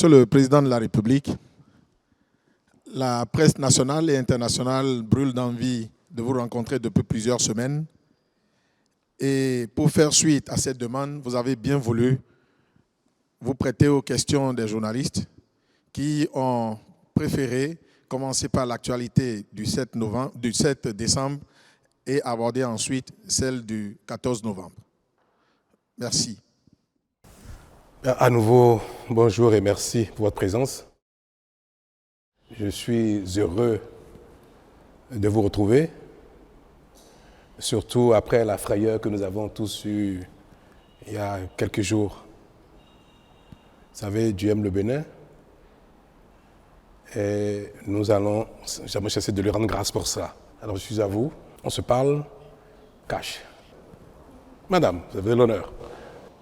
Monsieur le Président de la République, la presse nationale et internationale brûle d'envie de vous rencontrer depuis plusieurs semaines. Et pour faire suite à cette demande, vous avez bien voulu vous prêter aux questions des journalistes qui ont préféré commencer par l'actualité du 7 décembre et aborder ensuite celle du 14 novembre. Merci. À nouveau, bonjour et merci pour votre présence. Je suis heureux de vous retrouver, surtout après la frayeur que nous avons tous eue il y a quelques jours. Vous savez, Dieu aime le Bénin et nous allons jamais cesser de lui rendre grâce pour ça. Alors je suis à vous, on se parle cash. Madame, vous avez l'honneur.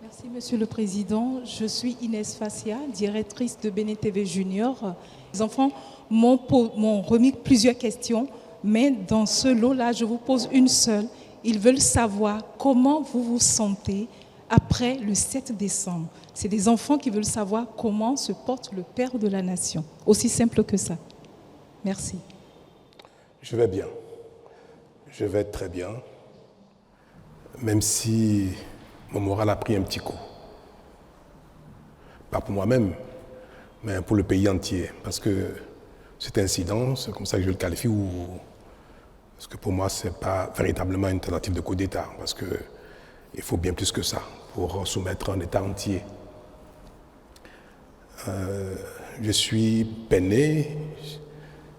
Merci Monsieur le Président. Je suis Inès Fassia, directrice de Bénin TV Junior. Les enfants m'ont remis plusieurs questions, mais dans ce lot-là, je vous pose une seule. Ils veulent savoir comment vous vous sentez après le 7 décembre. C'est des enfants qui veulent savoir comment se porte le Père de la Nation. Aussi simple que ça. Merci. Je vais bien. Je vais très bien. Même si mon moral a pris un petit coup. Pas pour moi-même, mais pour le pays entier. Parce que cet incident, c'est comme ça que je le qualifie, parce que pour moi, ce n'est pas véritablement une tentative de coup d'État. Parce qu'il faut bien plus que ça pour soumettre un État entier. Je suis peiné,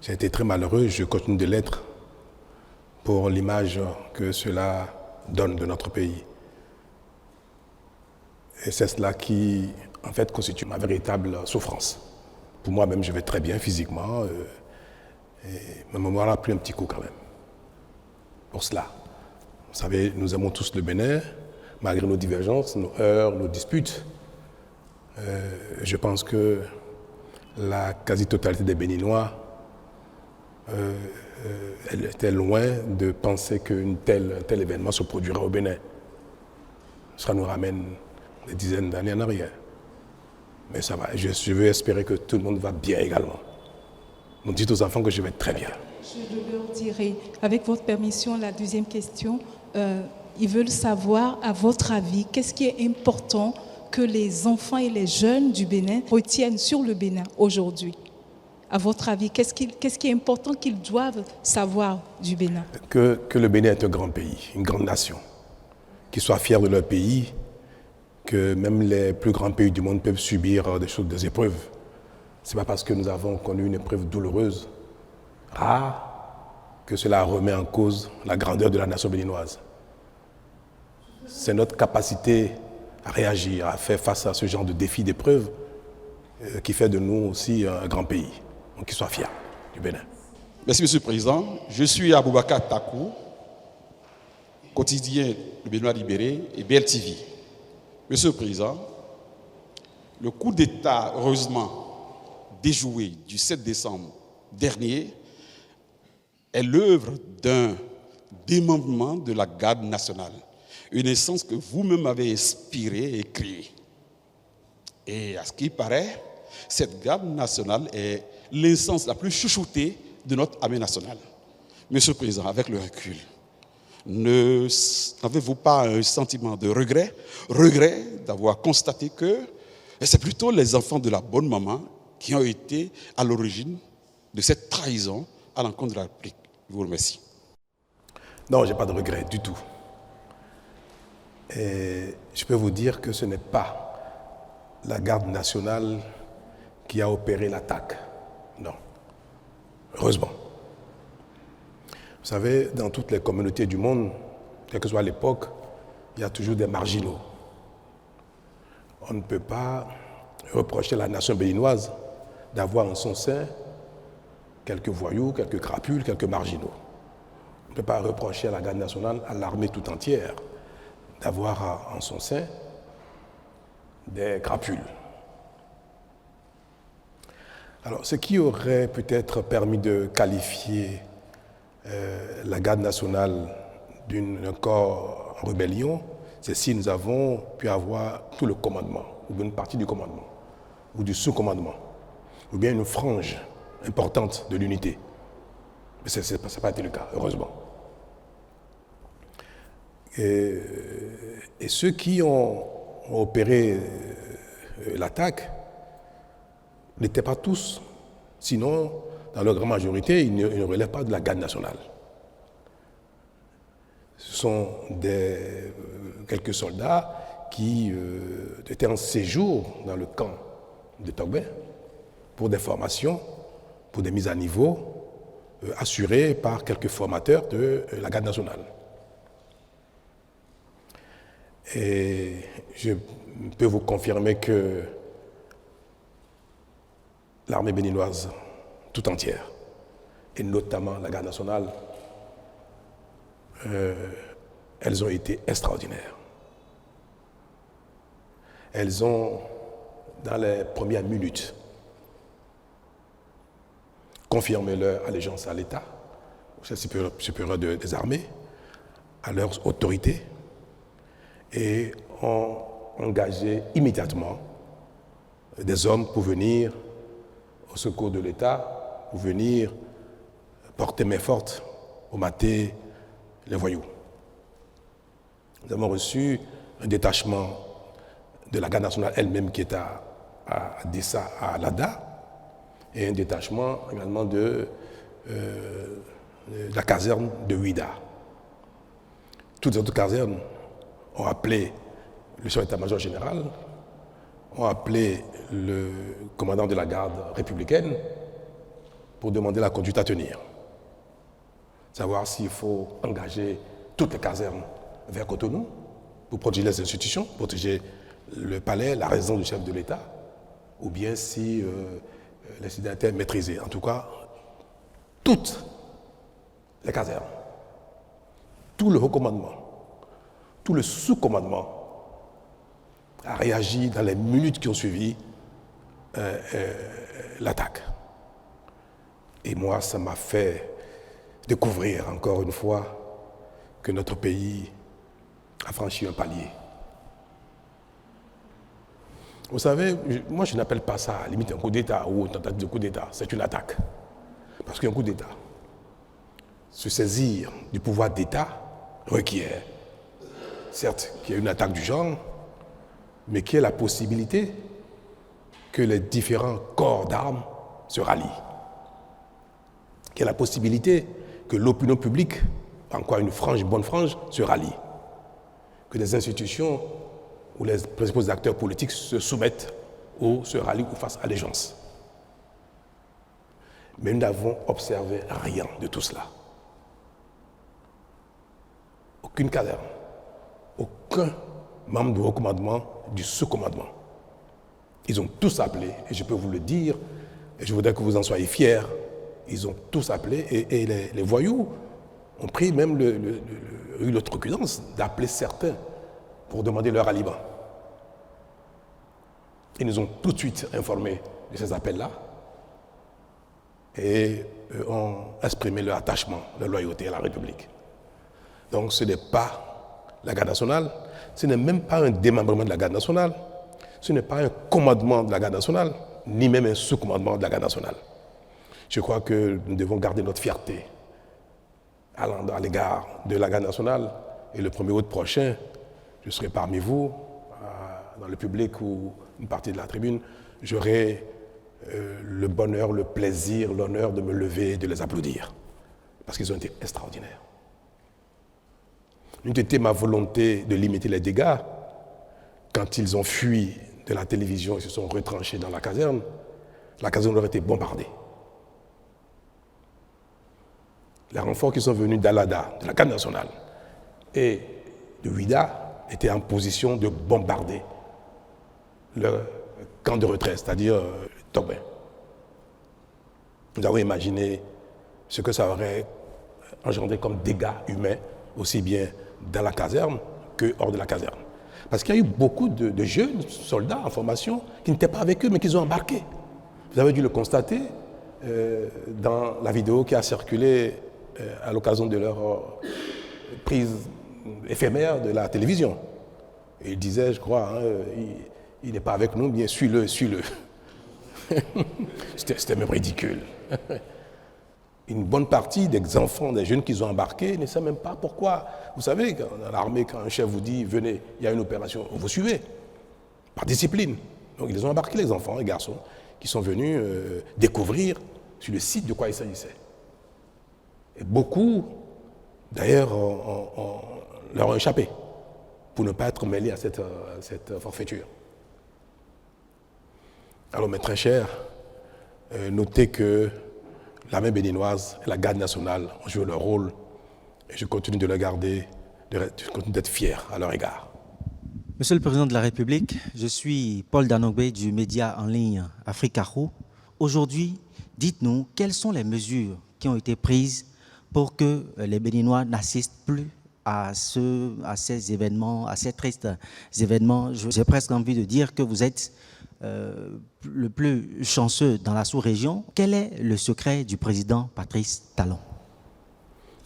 j'ai été très malheureux, je continue de l'être pour l'image que cela donne de notre pays. Et c'est cela qui, en fait, constitue ma véritable souffrance. Pour moi-même, je vais très bien physiquement, et mon mémoire a pris un petit coup quand même. Pour cela. Vous savez, nous aimons tous le Bénin, malgré nos divergences, nos heurts, nos disputes. Je pense que la quasi-totalité des Béninois elle était loin de penser qu'un tel événement se produirait au Bénin. Ça nous ramène des dizaines d'années en arrière. Mais ça va, je veux espérer que tout le monde va bien également. Donc dites aux enfants que je vais très bien. Je leur dirai, avec votre permission, la deuxième question. Ils veulent savoir, à votre avis, qu'est-ce qui est important que les enfants et les jeunes du Bénin retiennent sur le Bénin aujourd'hui? À votre avis, qu'est-ce qui est important qu'ils doivent savoir du Bénin? Que le Bénin est un grand pays, une grande nation. Qu'ils soient fiers de leur pays, que même les plus grands pays du monde peuvent subir des épreuves. Ce n'est pas parce que nous avons connu une épreuve douloureuse, rare, que cela remet en cause la grandeur de la nation béninoise. C'est notre capacité à réagir, à faire face à ce genre de défis, d'épreuves, qui fait de nous aussi un grand pays. Donc qu'ils soient fiers du Bénin. Merci Monsieur le Président. Je suis Aboubakar Takou, quotidien Le Béninois libéré et BLTV. Monsieur le Président, le coup d'État, heureusement déjoué du 7 décembre dernier, est l'œuvre d'un démembrement de la garde nationale. Une essence que vous-même avez inspirée et créée. Et à ce qui paraît, cette garde nationale est l'essence la plus chouchoutée de notre armée nationale. Monsieur le Président, avec le recul, n'avez-vous pas un sentiment de regret d'avoir constaté que c'est plutôt les enfants de la bonne maman qui ont été à l'origine de cette trahison à l'encontre de la République? Je vous remercie. Non, je n'ai pas de regret du tout. Et je peux vous dire que ce n'est pas la garde nationale qui a opéré l'attaque. Non. Heureusement. Vous savez, dans toutes les communautés du monde, quelle que soit l'époque, il y a toujours des marginaux. On ne peut pas reprocher à la nation béninoise d'avoir en son sein quelques voyous, quelques crapules, quelques marginaux. On ne peut pas reprocher à la garde nationale, à l'armée tout entière, d'avoir en son sein des crapules. Alors, ce qui aurait peut-être permis de qualifier la garde nationale d'un corps en rébellion, c'est si nous avons pu avoir tout le commandement, ou une partie du commandement. ou du sous-commandement, ou bien une frange importante de l'unité. Mais ça n'a pas été le cas, heureusement. Et ceux qui ont opéré l'attaque n'étaient pas tous, sinon, dans leur grande majorité, ils ne relèvent pas de la garde nationale. Ce sont quelques soldats qui étaient en séjour dans le camp de Togbe pour des formations, pour des mises à niveau, assurées par quelques formateurs de la garde nationale. Et je peux vous confirmer que l'armée béninoise tout entière, et notamment la garde nationale, elles ont été extraordinaires. Elles ont, dans les premières minutes, confirmé leur allégeance à l'État, au chef supérieur des armées, à leurs autorités, et ont engagé immédiatement des hommes pour venir au secours de l'État, pour venir porter main forte au mater les voyous. Nous avons reçu un détachement de la garde nationale elle-même qui est à Dessa, à Lada, et un détachement également de la caserne de Ouida. Toutes les autres casernes ont appelé le chef d'état-major général, ont appelé le commandant de la garde républicaine pour demander la conduite à tenir. Savoir s'il faut engager toutes les casernes vers Cotonou pour protéger les institutions, protéger le palais, la résidence du chef de l'État, ou bien si l'incident était maîtrisé. En tout cas, toutes les casernes, tout le haut commandement, tout le sous-commandement a réagi dans les minutes qui ont suivi l'attaque. Et moi, ça m'a fait découvrir encore une fois que notre pays a franchi un palier. Vous savez, moi je n'appelle pas ça limite un coup d'État ou une tentative de coup d'État, c'est une attaque. Parce qu'un coup d'État, se saisir du pouvoir d'État requiert, certes, qu'il y ait une attaque du genre, mais qu'il y ait la possibilité que les différents corps d'armes se rallient. Qu'il y ait la possibilité que l'opinion publique, encore une bonne frange, se rallie. Que les institutions ou les principaux acteurs politiques se soumettent ou se rallient ou fassent allégeance. Mais nous n'avons observé rien de tout cela. Aucune caserne, aucun membre du haut commandement, du sous-commandement. Ils ont tous appelé, et je peux vous le dire, et je voudrais que vous en soyez fiers, ils ont tous appelé, et les voyous ont pris même eu l'outrecuidance d'appeler certains pour demander leur ralliement. Ils nous ont tout de suite informés de ces appels-là et ont exprimé leur attachement, leur loyauté à la République. Donc ce n'est pas la garde nationale, ce n'est même pas un démembrement de la garde nationale, ce n'est pas un commandement de la garde nationale, ni même un sous-commandement de la garde nationale. Je crois que nous devons garder notre fierté à l'égard de la garde nationale. Et le 1er août prochain, je serai parmi vous, dans le public ou une partie de la tribune, j'aurai le bonheur, le plaisir, l'honneur de me lever et de les applaudir. Parce qu'ils ont été extraordinaires. Une était ma volonté de limiter les dégâts. Quand ils ont fui de la télévision et se sont retranchés dans la caserne leur a été bombardée. Les renforts qui sont venus d'Alada, de la garde nationale, et de Ouida étaient en position de bombarder le camp de retraite, c'est-à-dire Togbe. Nous avons imaginé ce que ça aurait engendré comme dégâts humains, aussi bien dans la caserne que hors de la caserne. Parce qu'il y a eu beaucoup de jeunes soldats en formation qui n'étaient pas avec eux, mais qui ont embarqué. Vous avez dû le constater dans la vidéo qui a circulé à l'occasion de leur prise éphémère de la télévision. Et il disait, je crois, il n'est pas avec nous, bien suis-le, suis-le. C'était même ridicule. Une bonne partie des enfants, des jeunes qu'ils ont embarqués ne savent même pas pourquoi. Vous savez, dans l'armée, quand un chef vous dit « venez, il y a une opération », vous suivez, par discipline. Donc ils ont embarqué les enfants, les garçons, qui sont venus découvrir sur le site de quoi il s'agissait. Et beaucoup, d'ailleurs, leur ont échappé pour ne pas être mêlés à cette forfaiture. Alors, mes très chers, notez que l'armée béninoise et la garde nationale ont joué leur rôle et je continue de le garder, je continue d'être fier à leur égard. Monsieur le Président de la République, je suis Paul Danogbe du média en ligne Africaro. Aujourd'hui, dites-nous quelles sont les mesures qui ont été prises pour que les Béninois n'assistent plus à ces événements, à ces tristes événements. J'ai presque envie de dire que vous êtes le plus chanceux dans la sous-région. Quel est le secret du président Patrice Talon?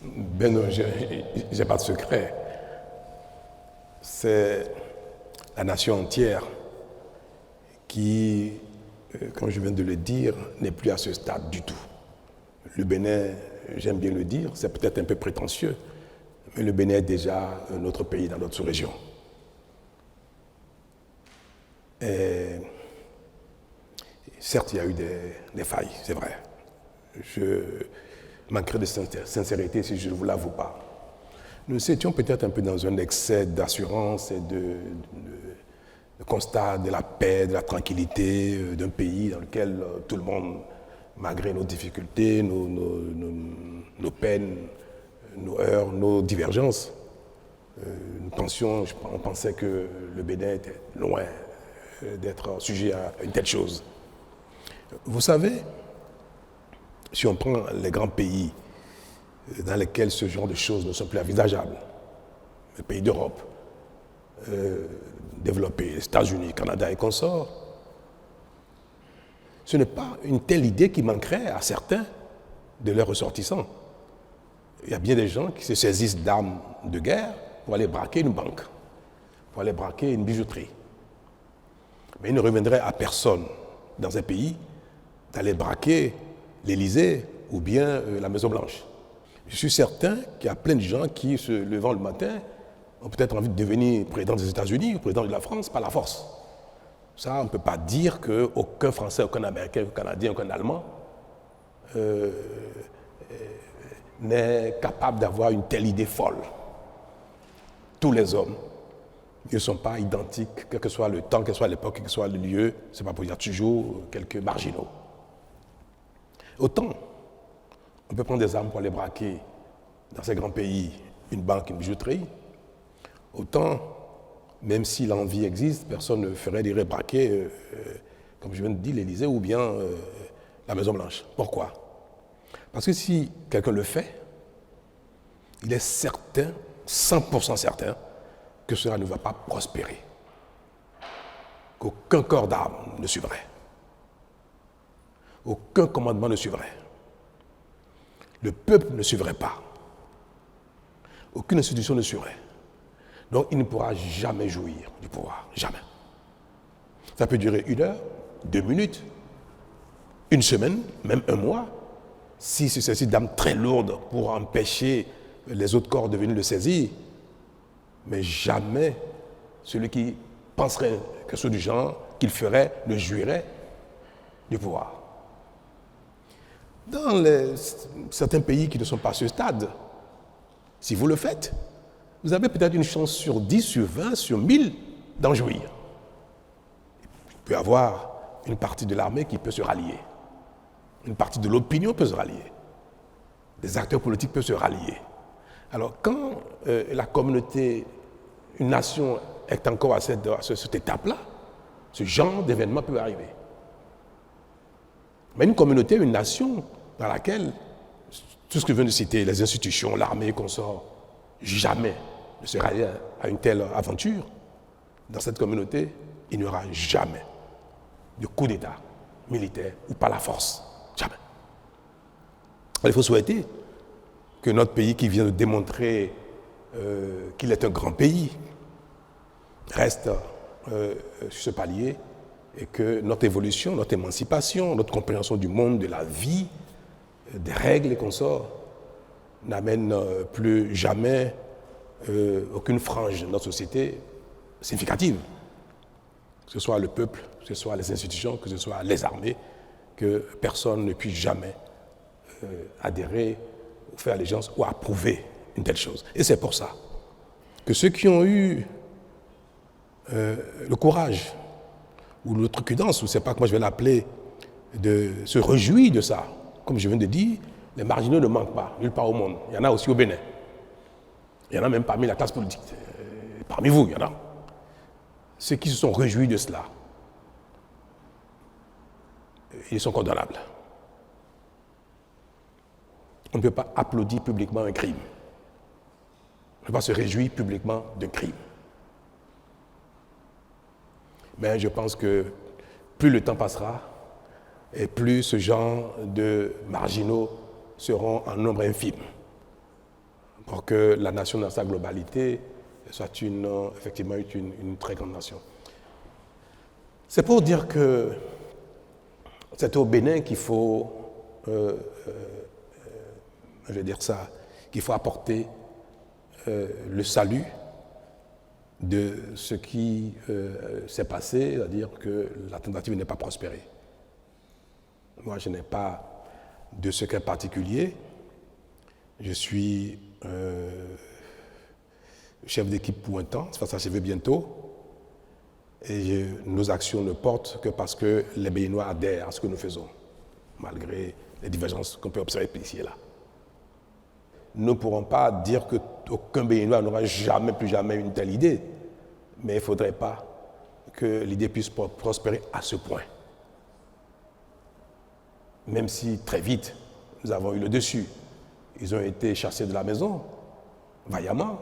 Ben non, je n'ai pas de secret. C'est la nation entière qui, comme je viens de le dire, n'est plus à ce stade du tout. Le Bénin, j'aime bien le dire, c'est peut-être un peu prétentieux, mais le Bénin est déjà un autre pays dans notre sous-région. Et certes, il y a eu des failles, c'est vrai. Je manquerai de sincérité si je ne vous l'avoue pas. Nous étions peut-être un peu dans un excès d'assurance et de constat de la paix, de la tranquillité d'un pays dans lequel tout le monde, malgré nos difficultés, nos peines, nos heurts, nos divergences, on pensait que le Bénin était loin d'être sujet à une telle chose. Vous savez, si on prend les grands pays dans lesquels ce genre de choses ne sont plus envisageables, les pays d'Europe, développés, les États-Unis, Canada et consorts, ce n'est pas une telle idée qui manquerait à certains de leurs ressortissants. Il y a bien des gens qui se saisissent d'armes de guerre pour aller braquer une banque, pour aller braquer une bijouterie. Mais il ne reviendrait à personne dans un pays d'aller braquer l'Élysée ou bien la Maison-Blanche. Je suis certain qu'il y a plein de gens qui, se levant le matin, ont peut-être envie de devenir président des États-Unis ou président de la France par la force. Ça, on ne peut pas dire qu'aucun Français, aucun Américain, aucun Canadien, aucun Allemand n'est capable d'avoir une telle idée folle. Tous les hommes ne sont pas identiques, quel que soit le temps, quelle que soit l'époque, quel que soit le lieu, c'est pas pour dire toujours quelques marginaux. Autant, on peut prendre des armes pour aller braquer dans ces grands pays une banque, une bijouterie, autant, même si l'envie existe, personne ne ferait des braquer, comme je viens de dire, l'Élysée ou bien la Maison-Blanche. Pourquoi? Parce que si quelqu'un le fait, il est certain, 100% certain, que cela ne va pas prospérer. Qu'aucun corps d'armes ne suivrait. Aucun commandement ne suivrait. Le peuple ne suivrait pas. Aucune institution ne suivrait. Donc il ne pourra jamais jouir du pouvoir. Jamais. Ça peut durer 1 heure, 2 minutes, 1 semaine, même 1 mois, si c'est ceci d'armes très lourdes pour empêcher les autres corps de venir le saisir. Mais jamais celui qui penserait quelque chose du genre, qu'il ferait, ne jouirait du pouvoir. Dans certains pays qui ne sont pas à ce stade, si vous le faites, vous avez peut-être une chance sur 10, sur 20, sur 1000 d'en jouir. Il peut y avoir une partie de l'armée qui peut se rallier. Une partie de l'opinion peut se rallier. Des acteurs politiques peuvent se rallier. Alors quand la communauté, une nation est encore à cette étape-là, ce genre d'événement peut arriver. Mais une communauté, une nation dans laquelle tout ce que je viens de citer, les institutions, l'armée, consorts, jamais ne se rallie à une telle aventure, dans cette communauté, il n'y aura jamais de coup d'État militaire ou par la force. Jamais. Alors, il faut souhaiter que notre pays qui vient de démontrer qu'il est un grand pays reste sur ce palier et que notre évolution, notre émancipation, notre compréhension du monde, de la vie, des règles et consorts n'amène plus jamais aucune frange de notre société significative. Que ce soit le peuple, que ce soit les institutions, que ce soit les armées, que personne ne puisse jamais adhérer ou faire allégeance ou approuver une telle chose. Et c'est pour ça que ceux qui ont eu le courage ou l'outrecuidance, ou je ne sais pas comment je vais l'appeler, de se réjouir de ça, comme je viens de dire, les marginaux ne manquent pas, nulle part au monde. Il y en a aussi au Bénin. Il y en a même parmi la classe politique. Parmi vous, il y en a. Ceux qui se sont réjouis de cela, ils sont condamnables. On ne peut pas applaudir publiquement un crime. On ne peut pas se réjouir publiquement d'un crime. Mais je pense que plus le temps passera, et plus ce genre de marginaux seront en nombre infime, pour que la nation dans sa globalité soit effectivement une très grande nation. C'est pour dire que c'est au Bénin qu'il faut, je vais dire ça, qu'il faut apporter le salut de ce qui s'est passé, c'est-à-dire que la tentative n'est pas prospérée. Moi, je n'ai pas de secret particulier. Je suis chef d'équipe pour un temps, ça va s'achever bientôt. Et nos actions ne portent que parce que les Béninois adhèrent à ce que nous faisons, malgré les divergences qu'on peut observer ici et là. Nous ne pourrons pas dire qu'aucun Béninois n'aura jamais, plus jamais une telle idée, mais il ne faudrait pas que l'idée puisse prospérer à ce point. Même si très vite, nous avons eu le dessus. Ils ont été chassés de la maison, vaillamment.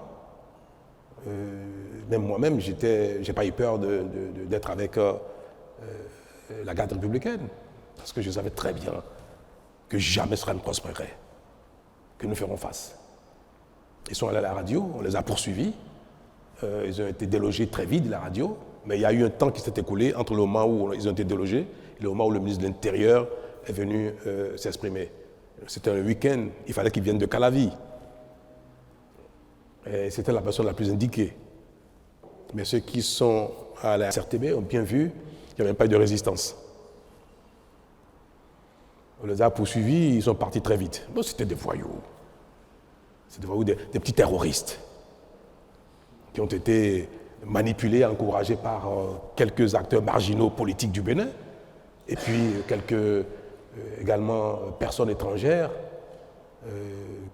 Même moi-même, je n'ai pas eu peur d'être avec la garde républicaine, parce que je savais très bien que jamais cela ne prospérerait, que nous ferons face. Ils sont allés à la radio, on les a poursuivis, ils ont été délogés très vite de la radio, mais il y a eu un temps qui s'est écoulé entre le moment où ils ont été délogés et le moment où le ministre de l'Intérieur est venu s'exprimer. C'était un week-end, il fallait qu'ils viennent de Calavi. Et c'était la personne la plus indiquée. Mais ceux qui sont à la CRTB ont bien vu qu'il n'y avait pas eu de résistance. On les a poursuivis, ils sont partis très vite. Bon, c'était des voyous. C'était des voyous, des petits terroristes qui ont été manipulés, encouragés par quelques acteurs marginaux politiques du Bénin et puis quelques également personnes étrangères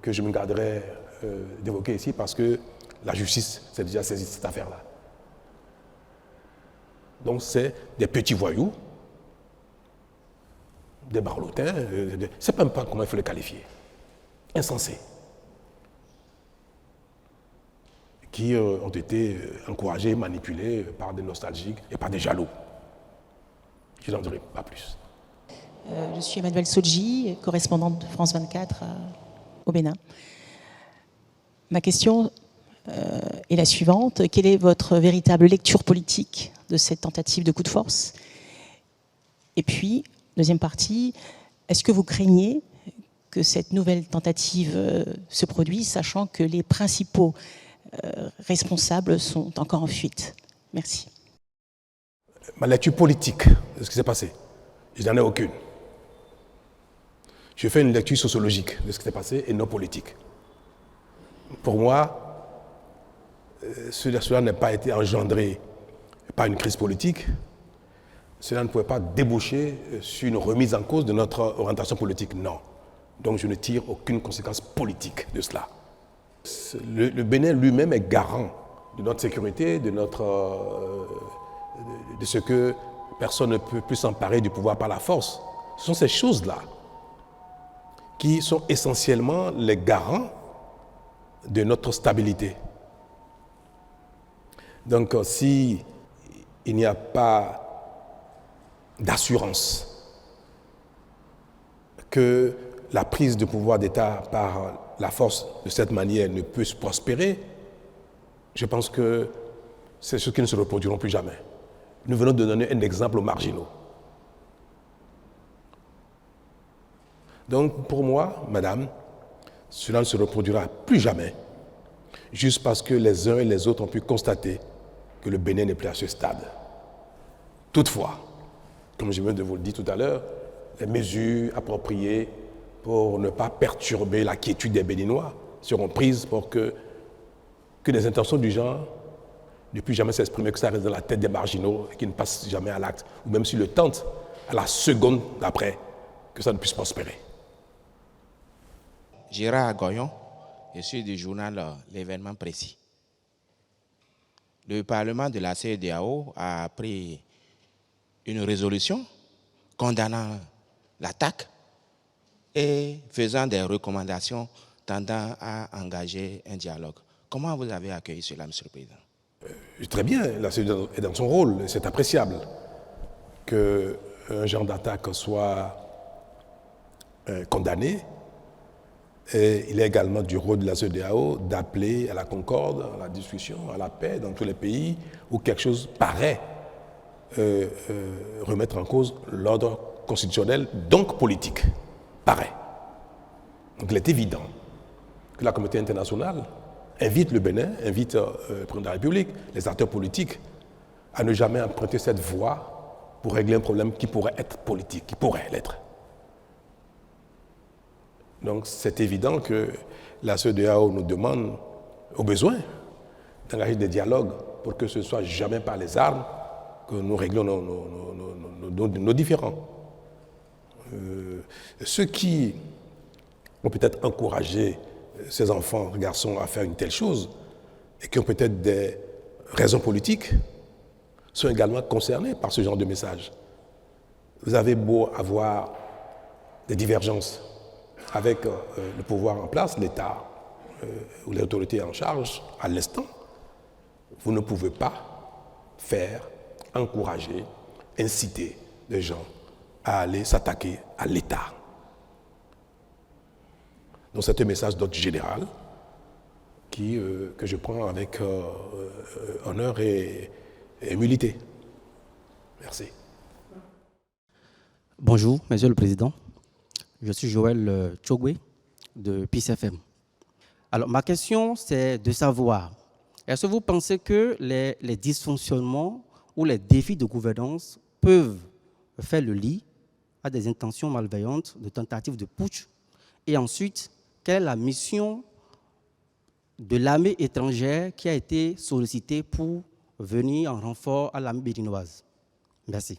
que je me garderai d'évoquer ici parce que la justice s'est déjà saisie de cette affaire-là. Donc c'est des petits voyous, des barlotins, je ne sais même pas comment il faut les qualifier, insensés, qui ont été encouragés, manipulés par des nostalgiques et par des jaloux. Je n'en dirai pas plus. Je suis Emmanuelle Sodji, correspondante de France 24 au Bénin. Ma question est la suivante. Quelle est votre véritable lecture politique de cette tentative de coup de force? Et puis, deuxième partie, est-ce que vous craignez que cette nouvelle tentative se produise, sachant que les principaux responsables sont encore en fuite? Merci. Ma lecture politique de ce qui s'est passé, je n'en ai aucune. Je fais une lecture sociologique de ce qui s'est passé et non politique. Pour moi, cela n'a pas été engendré par une crise politique. Cela ne pouvait pas déboucher sur une remise en cause de notre orientation politique. Non. Donc je ne tire aucune conséquence politique de cela. Le Bénin lui-même est garant de notre sécurité, de ce que personne ne peut plus s'emparer du pouvoir par la force. Ce sont ces choses-là qui sont essentiellement les garants de notre stabilité. Donc, si il n'y a pas d'assurance que la prise de pouvoir d'État par la force de cette manière ne peut se prospérer, je pense que c'est ce qui ne se reproduiront plus jamais. Nous venons de donner un exemple aux marginaux. Donc, pour moi, madame, cela ne se reproduira plus jamais, juste parce que les uns et les autres ont pu constater que le Bénin n'est plus à ce stade. Toutefois, comme je viens de vous le dire tout à l'heure, les mesures appropriées pour ne pas perturber la quiétude des Béninois seront prises pour que des intentions du genre ne puissent jamais s'exprimer, que ça reste dans la tête des marginaux et qu'ils ne passent jamais à l'acte, ou même s'ils le tentent, à la seconde d'après, que ça ne puisse prospérer. Gérard Goyon, je suis du journal L'événement précis. Le Parlement de la CEDEAO a pris une résolution condamnant l'attaque et faisant des recommandations tendant à engager un dialogue. Comment vous avez accueilli cela, M. le Président? Très bien, la CEDEAO est dans son rôle, c'est appréciable qu'un genre d'attaque soit condamné. Et il est également du rôle de la CEDEAO d'appeler à la concorde, à la discussion, à la paix dans tous les pays où quelque chose paraît remettre en cause l'ordre constitutionnel, donc politique. Paraît. Donc il est évident que la communauté internationale invite le Bénin, invite le président de la République, les acteurs politiques, à ne jamais emprunter cette voie pour régler un problème qui pourrait être politique, qui pourrait l'être. Donc c'est évident que la CEDEAO nous demande, au besoin, d'engager des dialogues pour que ce ne soit jamais par les armes que nous réglons nos différends. Ceux qui ont peut-être encouragé ces enfants, garçons, à faire une telle chose et qui ont peut-être des raisons politiques sont également concernés par ce genre de message. Vous avez beau avoir des divergences avec le pouvoir en place, l'État ou l'autorité en charge à l'instant, vous ne pouvez pas faire, encourager, inciter les gens à aller s'attaquer à l'État. Donc c'est un message d'ordre général que je prends avec honneur et humilité. Merci. Bonjour, Monsieur le Président. Je suis Joël Tchogwe de Peace FM. Alors, ma question, c'est de savoir, est-ce que vous pensez que les dysfonctionnements ou les défis de gouvernance peuvent faire le lit à des intentions malveillantes, de tentatives de putsch? Et ensuite, quelle est la mission de l'armée étrangère qui a été sollicitée pour venir en renfort à l'armée béninoise? Merci.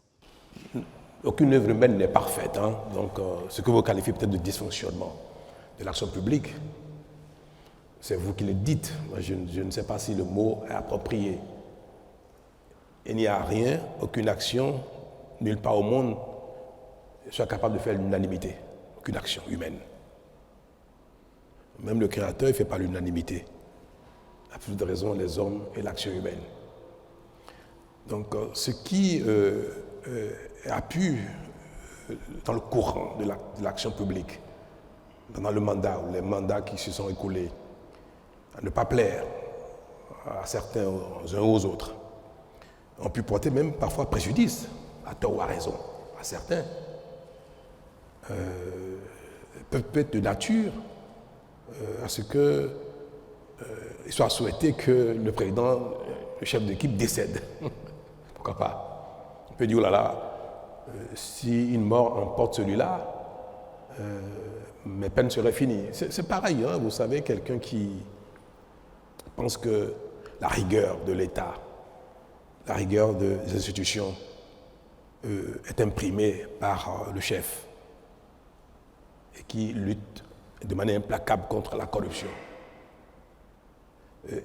Aucune œuvre humaine n'est parfaite. Hein? Donc, ce que vous qualifiez peut-être de dysfonctionnement de l'action publique, c'est vous qui le dites. Moi, je ne sais pas si le mot est approprié. Il n'y a rien, aucune action, nulle part au monde, soit capable de faire l'unanimité. Aucune action humaine. Même le Créateur ne fait pas l'unanimité. À plus de raison, les hommes et l'action humaine. Donc, ce qui a pu, dans le courant de l'action publique, pendant le mandat ou les mandats qui se sont écoulés, à ne pas plaire à certains, aux uns aux autres, ont pu porter même parfois préjudice, à tort ou à raison, à certains, peuvent être de nature à ce qu'il soit souhaité que le président, le chef d'équipe décède. Pourquoi pas? On peut dire, oh là là, si une mort emporte celui-là, mes peines seraient finies. C'est pareil, hein, vous savez, quelqu'un qui pense que la rigueur de l'État, la rigueur des institutions est imprimée par le chef et qui lutte de manière implacable contre la corruption.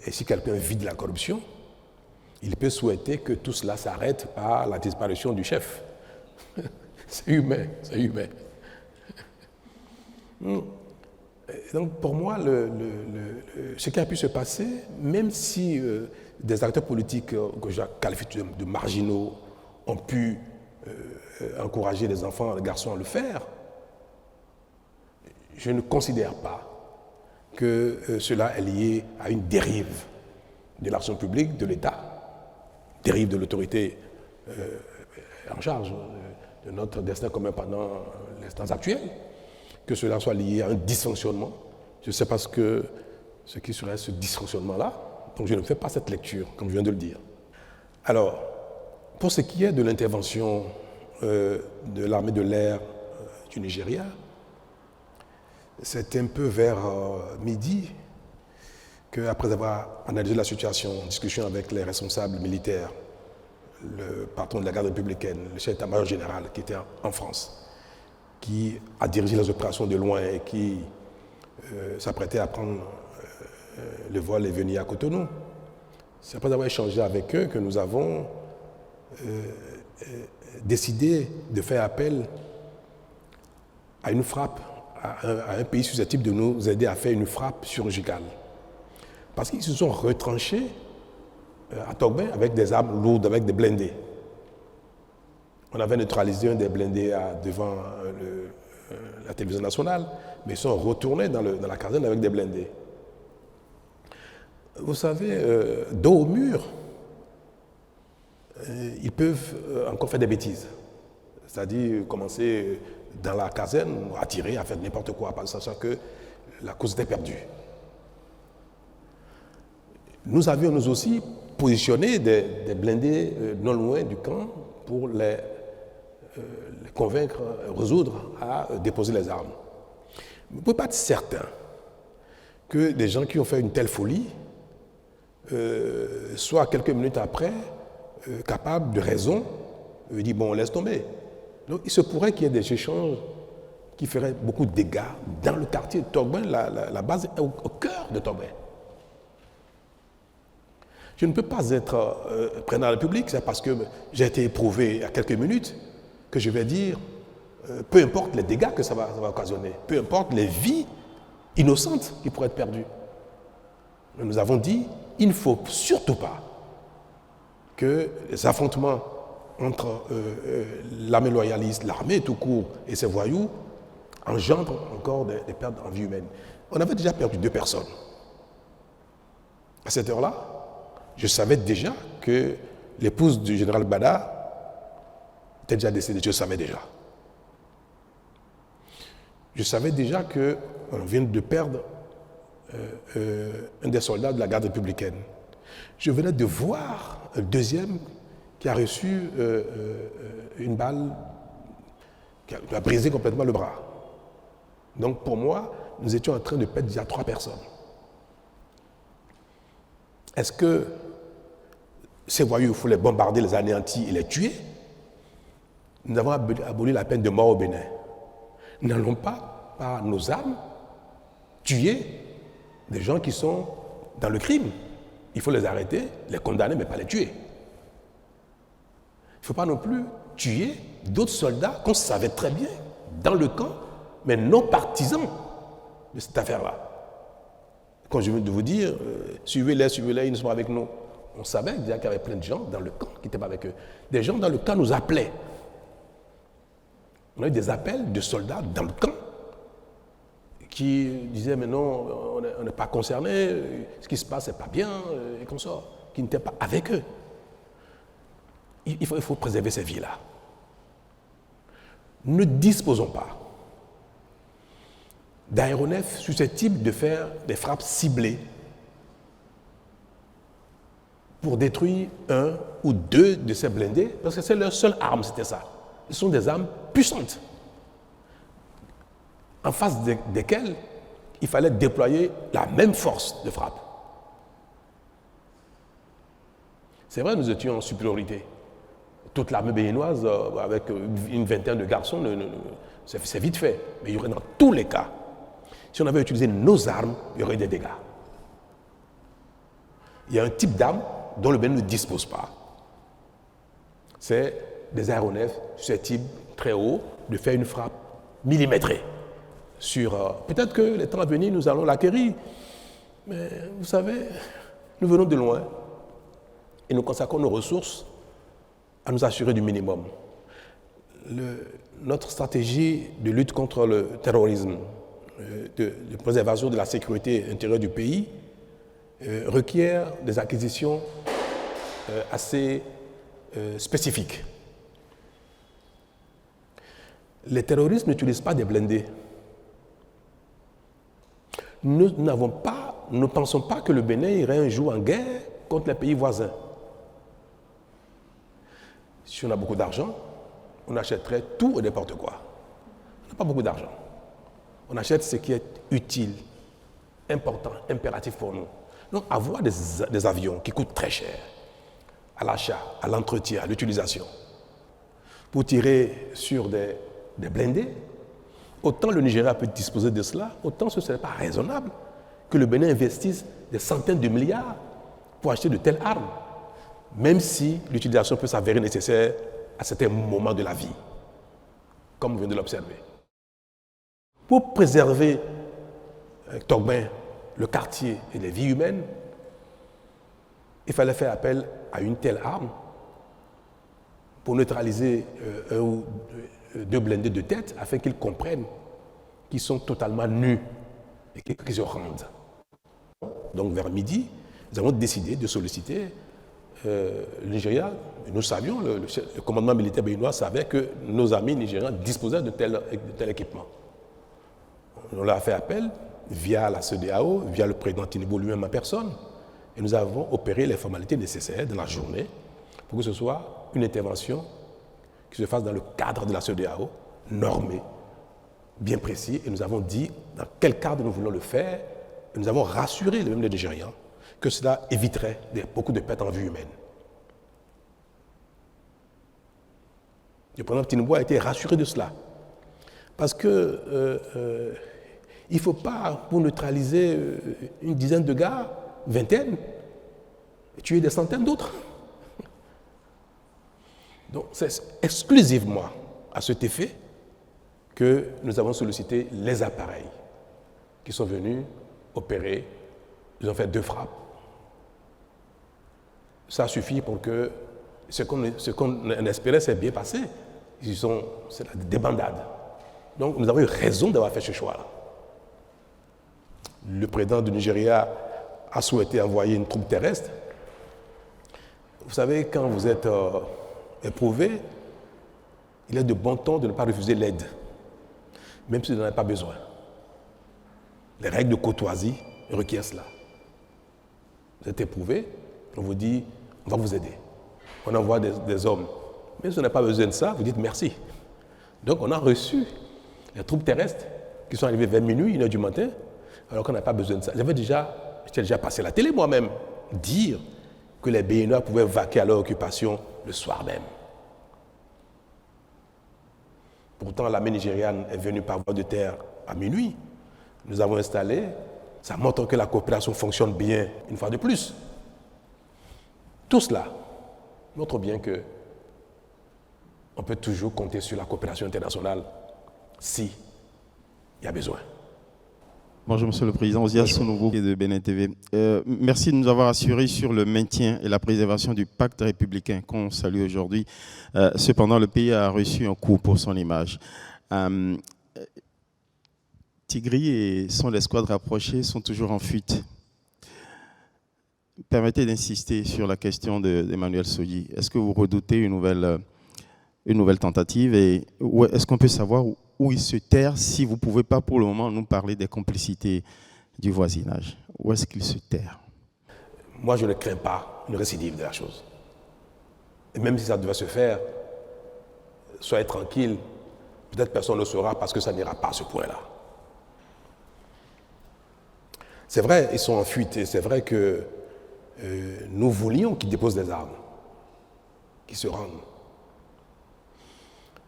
Et si quelqu'un vide la corruption, il peut souhaiter que tout cela s'arrête par la disparition du chef. C'est humain, c'est humain. Donc pour moi, ce qui a pu se passer, même si des acteurs politiques que je qualifie de marginaux ont pu encourager les enfants, les garçons à le faire, je ne considère pas que cela est lié à une dérive de l'action publique, de l'État, dérive de l'autorité en charge de notre destin commun pendant l'instant actuel, que cela soit lié à un dysfonctionnement. Je ne sais pas ce qui serait ce dysfonctionnement-là, donc je ne fais pas cette lecture, comme je viens de le dire. Alors, pour ce qui est de l'intervention de l'armée de l'air du Nigeria, c'est un peu vers midi qu'après avoir analysé la situation en discussion avec les responsables militaires, le patron de la garde républicaine, le chef d'état-major général qui était en France, qui a dirigé les opérations de loin et qui s'apprêtait à prendre le vol et venir à Cotonou. C'est après avoir échangé avec eux que nous avons décidé de faire appel à une frappe, à un pays susceptible de nous aider à faire une frappe chirurgicale. Parce qu'ils se sont retranchés à Togbin avec des armes lourdes, avec des blindés. On avait neutralisé un des blindés devant la télévision nationale, mais ils sont retournés dans la caserne avec des blindés. Vous savez, dos au mur, ils peuvent encore faire des bêtises. C'est-à-dire commencer dans la caserne, à tirer, à faire n'importe quoi, sachant que la cause était perdue. Nous avions nous aussi positionné des blindés non loin du camp pour les convaincre, résoudre à déposer les armes. Vous ne pouvez pas être certain que des gens qui ont fait une telle folie soient quelques minutes après capables de raison, dire bon, laisse tomber. Donc il se pourrait qu'il y ait des échanges qui feraient beaucoup de dégâts dans le quartier de Togbin. La base est au cœur de Togbin. Je ne peux pas être président de la République, c'est parce que j'ai été éprouvé il y a quelques minutes que je vais dire, peu importe les dégâts que ça va occasionner, peu importe les vies innocentes qui pourraient être perdues. Mais nous avons dit, il ne faut surtout pas que les affrontements entre l'armée loyaliste, l'armée tout court et ces voyous engendrent encore des pertes en vie humaine. On avait déjà perdu 2 personnes. À cette heure-là, je savais déjà que l'épouse du général Bada était déjà décédée, je le savais déjà. Je savais déjà qu'on vient de perdre un des soldats de la garde républicaine. Je venais de voir un deuxième qui a reçu une balle qui a brisé complètement le bras. Donc pour moi, nous étions en train de perdre déjà 3 personnes. Est-ce que ces voyous, il faut les bombarder, les anéantir et les tuer? Nous avons aboli la peine de mort au Bénin. Nous n'allons pas, par nos armes, tuer des gens qui sont dans le crime. Il faut les arrêter, les condamner, mais pas les tuer. Il ne faut pas non plus tuer d'autres soldats qu'on savait très bien dans le camp, mais non partisans de cette affaire-là. Quand je viens de vous dire, suivez-les, ils sont avec nous. On savait déjà qu'il y avait plein de gens dans le camp qui n'étaient pas avec eux. Des gens dans le camp nous appelaient. On a eu des appels de soldats dans le camp qui disaient, mais non, on n'est pas concernés, ce qui se passe, c'est pas bien, et comme ça, qui n'étaient pas avec eux. Il faut préserver ces vies-là. Ne disposons pas d'aéronefs susceptibles de faire des frappes ciblées pour détruire 1 ou 2 de ces blindés, parce que c'est leur seule arme, c'était ça. Ce sont des armes puissantes, en face desquelles il fallait déployer la même force de frappe. C'est vrai, nous étions en supériorité. Toute l'armée béninoise, avec une vingtaine de garçons, c'est vite fait. Mais il y aurait dans tous les cas, si on avait utilisé nos armes, il y aurait eu des dégâts. Il y a un type d'arme dont le Bénin ne dispose pas. C'est des aéronefs susceptibles, très haut, de faire une frappe millimétrée. Peut-être que les temps à venir, nous allons l'acquérir. Mais vous savez, nous venons de loin et nous consacrons nos ressources à nous assurer du minimum. Notre stratégie de lutte contre le terrorisme, de préservation de la sécurité intérieure du pays, requiert des acquisitions assez spécifique. Les terroristes n'utilisent pas des blindés. Nous ne pensons pas que le Bénin irait un jour en guerre contre les pays voisins. Si on a beaucoup d'argent, on achèterait tout et n'importe quoi. On n'a pas beaucoup d'argent. On achète ce qui est utile, important, impératif pour nous. Donc avoir des avions qui coûtent très cher, à l'achat, à l'entretien, à l'utilisation, pour tirer sur des blindés, autant le Nigeria peut disposer de cela, autant ce ne serait pas raisonnable que le Bénin investisse des centaines de milliards pour acheter de telles armes, même si l'utilisation peut s'avérer nécessaire à certains moments de la vie, comme vous venez de l'observer. Pour préserver Togben, le quartier et les vies humaines, il fallait faire appel à une telle arme pour neutraliser un ou deux blindés de tête afin qu'ils comprennent qu'ils sont totalement nus et qu'ils se rendent. Donc vers midi, nous avons décidé de solliciter le Nigeria. Nous savions, le commandement militaire béninois savait que nos amis nigérians disposaient de tel équipement. On leur a fait appel via la CEDEAO, via le président Tinubu lui-même en personne, et nous avons opéré les formalités nécessaires de la journée pour que ce soit une intervention qui se fasse dans le cadre de la CEDEAO, normée, bien précis, et nous avons dit dans quel cadre nous voulons le faire, et nous avons rassuré les Nigérians que cela éviterait beaucoup de pertes en vie humaine. Le président Tinubu a été rassuré de cela, parce que il ne faut pas, pour neutraliser une dizaine de gars, vingtaine, tuer des centaines d'autres. Donc c'est exclusivement à cet effet que nous avons sollicité les appareils qui sont venus opérer. Ils ont fait 2 frappes. Ça suffit pour que ce qu'on espérait s'est bien passé. C'est la débandade. Donc nous avons eu raison d'avoir fait ce choix-là. Le président du Nigeria a souhaité envoyer une troupe terrestre. Vous savez, quand vous êtes éprouvé, il est de bon ton de ne pas refuser l'aide, même si vous n'en avez pas besoin. Les règles de courtoisie requièrent cela. Vous êtes éprouvé, on vous dit, on va vous aider. On envoie des hommes. Même si on n'a pas besoin de ça, vous dites merci. Donc on a reçu les troupes terrestres qui sont arrivées vers minuit, 1h du matin, alors qu'on n'a pas besoin de ça. J'étais déjà passé à la télé moi-même, dire que les Béninois pouvaient vaquer à leur occupation le soir même. Pourtant, l'armée nigériane est venue par voie de terre à minuit. Nous avons installé, ça montre que la coopération fonctionne bien une fois de plus. Tout cela montre bien que on peut toujours compter sur la coopération internationale si il y a besoin. Bonjour Monsieur le Président, Ozia Sounouveau de Bénin TV. Merci de nous avoir assuré sur le maintien et la préservation du pacte républicain qu'on salue aujourd'hui. Cependant, le pays a reçu un coup pour son image. Tigri et son escouade rapprochée sont toujours en fuite. Permettez d'insister sur la question d'Emmanuel Sodji. Est-ce que vous redoutez une nouvelle tentative et est-ce qu'on peut savoir où il se terre, si vous ne pouvez pas pour le moment nous parler des complicités du voisinage? Où est-ce qu'il se terre? Moi, je ne crains pas une récidive de la chose. Et même si ça devait se faire, soyez tranquille, peut-être personne ne le saura parce que ça n'ira pas à ce point-là. C'est vrai, ils sont en fuite et c'est vrai que nous voulions qu'ils déposent des armes, qu'ils se rendent.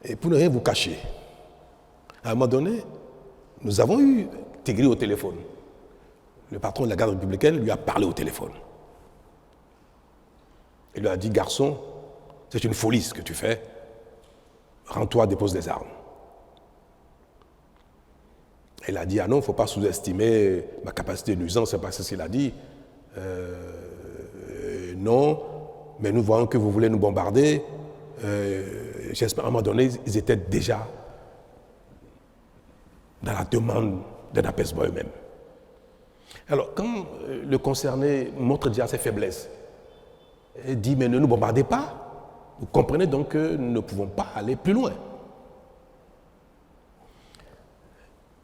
Et pour ne rien vous cacher, à un moment donné, nous avons eu Tigri au téléphone. Le patron de la garde républicaine lui a parlé au téléphone. Il lui a dit, garçon, c'est une folie ce que tu fais. Rends-toi, dépose des armes. Il a dit, ah non, il ne faut pas sous-estimer ma capacité de nuisance, c'est pas ce qu'il a dit. Non, mais nous voyons que vous voulez nous bombarder. J'espère, à un moment donné, ils étaient déjà dans la demande d'un apaisement eux-mêmes. Alors, quand le concerné montre déjà ses faiblesses, il dit, mais ne nous bombardez pas, Vous comprenez donc que nous ne pouvons pas aller plus loin.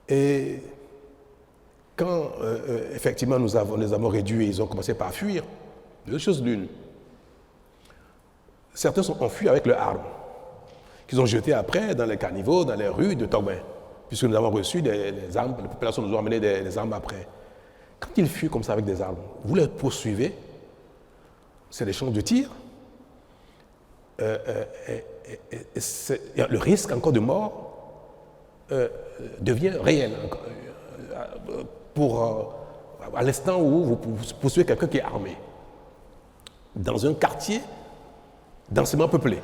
Et quand effectivement nous avons réduit, ils ont commencé par fuir, deux choses l'une. Certains ont fui avec leurs armes, qu'ils ont jetées après dans les caniveaux, dans les rues de Togben, puisque nous avons reçu des armes, la population nous a amené des armes après. Quand ils fuient comme ça avec des armes, vous les poursuivez, c'est des champs de tir, le risque encore de mort devient réel à l'instant où vous poursuivez quelqu'un qui est armé dans un quartier densément peuplé.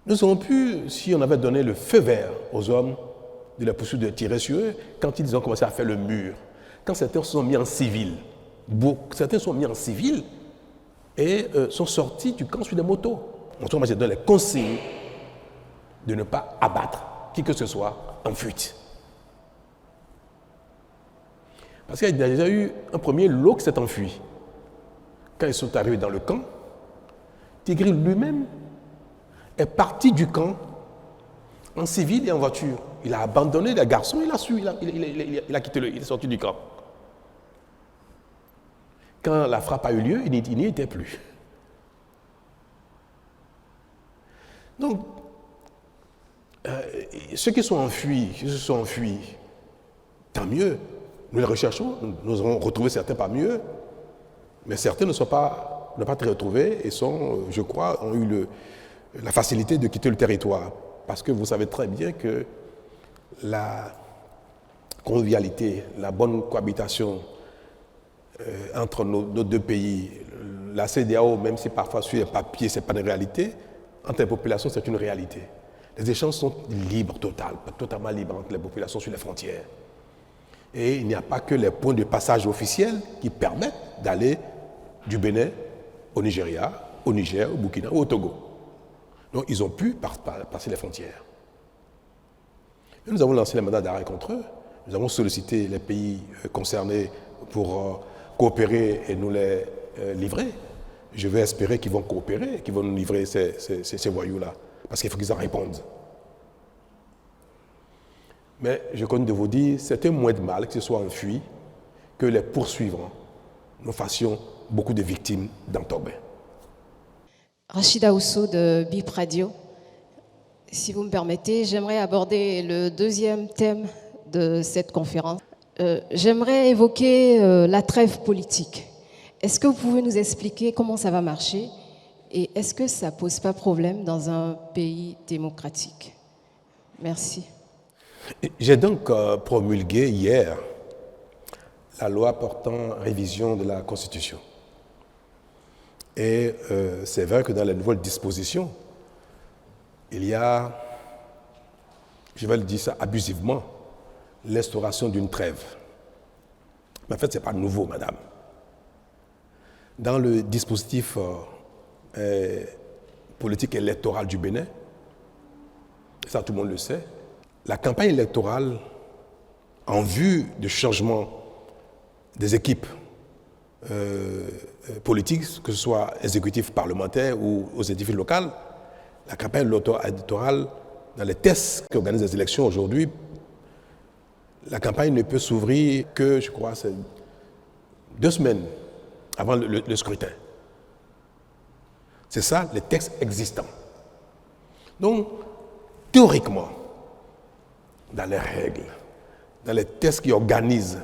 Nous aurions pu, si on avait donné le feu vert aux hommes de la poursuite, de tirer sur eux, quand ils ont commencé à faire le mur, quand certains se sont mis en civil, certains sont mis en civil et sont sortis du camp sur des motos. Moi, j'ai donné les consignes de ne pas abattre qui que ce soit en fuite. Parce qu'il y a déjà eu un premier lot qui s'est enfui. Quand ils sont arrivés dans le camp, Tigri lui-même est parti du camp en civil et en voiture. Il a abandonné les garçons, il a quitté, il est sorti du camp. Quand la frappe a eu lieu, il n'y était plus. Donc, ceux qui se sont enfuis, tant mieux. Nous les recherchons, nous avons retrouvé certains parmi eux, mais certains ne sont pas été retrouvés et je crois, ont eu la facilité de quitter le territoire. Parce que vous savez très bien que la convivialité, la bonne cohabitation entre nos deux pays, la CEDEAO, même si parfois sur les papiers, ce n'est pas une réalité, entre les populations, c'est une réalité. Les échanges sont libres, totalement libres entre les populations sur les frontières. Et il n'y a pas que les points de passage officiels qui permettent d'aller du Bénin au Nigeria, au Niger, au Burkina ou au Togo. Donc ils ont pu passer les frontières. Et nous avons lancé les mandats d'arrêt contre eux. Nous avons sollicité les pays concernés pour coopérer et nous les livrer. Je vais espérer qu'ils vont coopérer, qu'ils vont nous livrer ces voyous-là. Parce qu'il faut qu'ils en répondent. Mais je compte de vous dire, c'est un moins de mal qu'ils se soient enfuis que les poursuivants nous fassions beaucoup de victimes dans Togben. Rachida Ousso de BIP Radio. Si vous me permettez, j'aimerais aborder le deuxième thème de cette conférence. J'aimerais évoquer la trêve politique. Est-ce que vous pouvez nous expliquer comment ça va marcher et est-ce que ça ne pose pas problème dans un pays démocratique? Merci. J'ai donc promulgué hier la loi portant révision de la Constitution. Et c'est vrai que dans les nouvelles dispositions, il y a, je vais le dire ça abusivement, l'instauration d'une trêve. Mais en fait, ce n'est pas nouveau, madame. Dans le dispositif politique électoral du Bénin, ça tout le monde le sait, la campagne électorale en vue du changement des équipes politiques, que ce soit exécutif parlementaire ou aux exécutifs locaux, la campagne électorale, dans les tests qui organisent les élections aujourd'hui, la campagne ne peut s'ouvrir que, je crois, c'est 2 semaines avant le scrutin. C'est ça, les textes existants. Donc, théoriquement, dans les règles, dans les tests qui organisent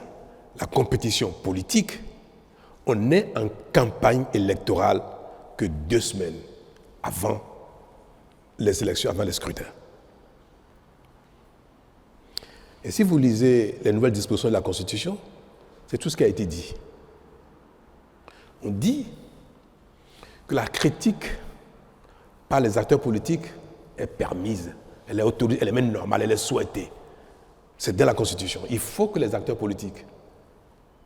la compétition politique, on n'est en campagne électorale que 2 semaines avant les élections, avant les scrutins. Et si vous lisez les nouvelles dispositions de la Constitution, c'est tout ce qui a été dit. On dit que la critique par les acteurs politiques est permise, elle est autorisée, elle est même normale, elle est souhaitée. C'est dans la Constitution. Il faut que les acteurs politiques,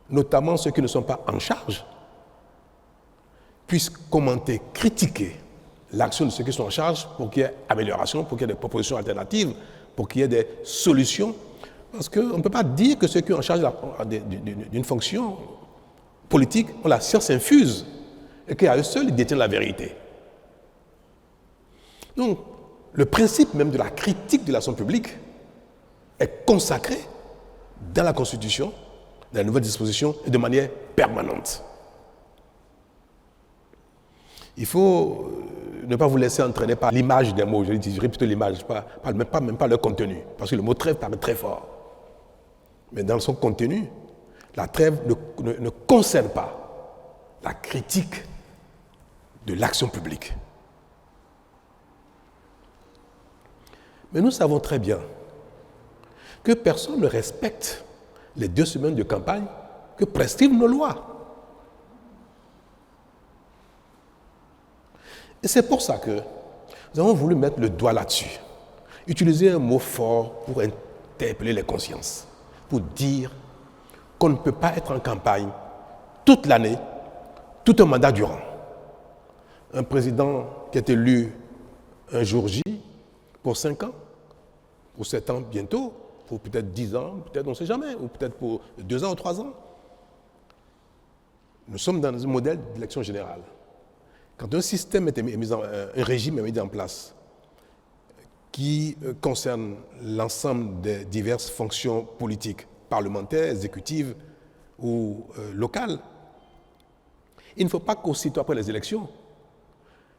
notamment ceux qui ne sont pas en charge, puissent commenter, critiquer l'action de ceux qui sont en charge pour qu'il y ait amélioration, pour qu'il y ait des propositions alternatives, pour qu'il y ait des solutions. Parce qu'on ne peut pas dire que ceux qui sont en charge d'une fonction politique ont la science infuse et qu'à eux seuls, ils détiennent la vérité. Donc, le principe même de la critique de l'action publique est consacré dans la Constitution, dans les nouvelles dispositions, et de manière permanente. Il faut ne pas vous laisser entraîner par l'image des mots. Je dirais plutôt l'image, même pas leur contenu. Parce que le mot trêve paraît très fort. Mais dans son contenu, la trêve ne concerne pas la critique de l'action publique. Mais nous savons très bien que personne ne respecte les 2 semaines de campagne que prescrivent nos lois. Et c'est pour ça que nous avons voulu mettre le doigt là-dessus, utiliser un mot fort pour interpeller les consciences, pour dire qu'on ne peut pas être en campagne toute l'année, tout un mandat durant. Un président qui est élu un jour J pour 5 ans, pour 7 ans bientôt, pour peut-être 10 ans, peut-être on ne sait jamais, ou peut-être pour 2 ans ou 3 ans. Nous sommes dans un modèle d'élection générale. Quand un système un régime est mis en place qui concerne l'ensemble des diverses fonctions politiques, parlementaires, exécutives ou locales, il ne faut pas qu'aussitôt après les élections,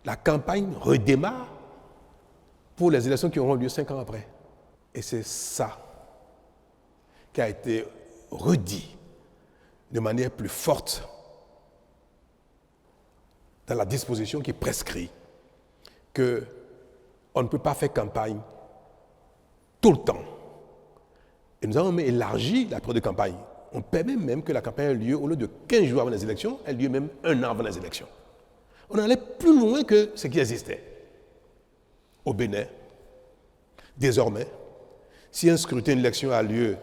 la campagne redémarre pour les élections qui auront lieu 5 ans après. Et c'est ça qui a été redit de manière plus forte dans la disposition qui prescrit qu'on ne peut pas faire campagne tout le temps. Et nous avons même élargi la période de campagne. On permet même que la campagne ait lieu, au lieu de 15 jours avant les élections, elle ait lieu même 1 an avant les élections. On allait plus loin que ce qui existait. Au Bénin, désormais, si un scrutin d'élection a lieu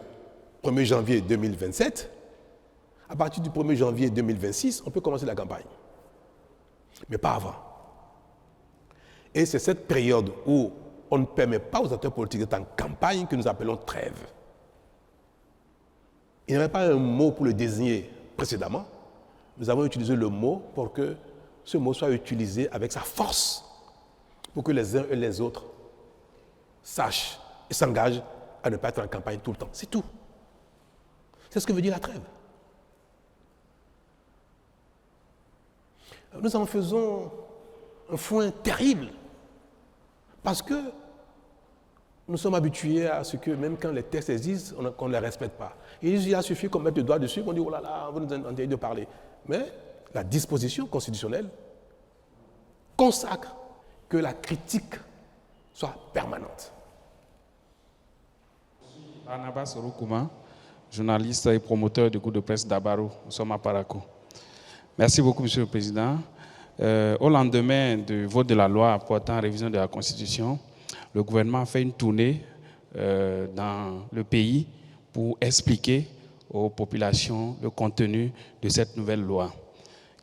1er janvier 2027, à partir du 1er janvier 2026, on peut commencer la campagne. Mais pas avant. Et c'est cette période où on ne permet pas aux acteurs politiques d'être en campagne que nous appelons trêve. Il n'y avait pas un mot pour le désigner précédemment. Nous avons utilisé le mot pour que ce mot soit utilisé avec sa force, pour que les uns et les autres sachent et s'engagent à ne pas être en campagne tout le temps. C'est tout. C'est ce que veut dire la trêve. Nous en faisons un foin terrible parce que nous sommes habitués à ce que même quand les textes existent, qu'on ne les respecte pas. Il a suffi qu'on mette le doigt dessus, qu'on dit « oh là là, on va nous interdire de parler ». Mais la disposition constitutionnelle consacre que la critique soit permanente. Barnabas Roukouma, journaliste et promoteur du groupe de presse d'Abaro. Nous sommes à Parakou. Merci beaucoup, Monsieur le Président. Au lendemain du vote de la loi portant révision de la Constitution, le gouvernement a fait une tournée dans le pays pour expliquer aux populations le contenu de cette nouvelle loi.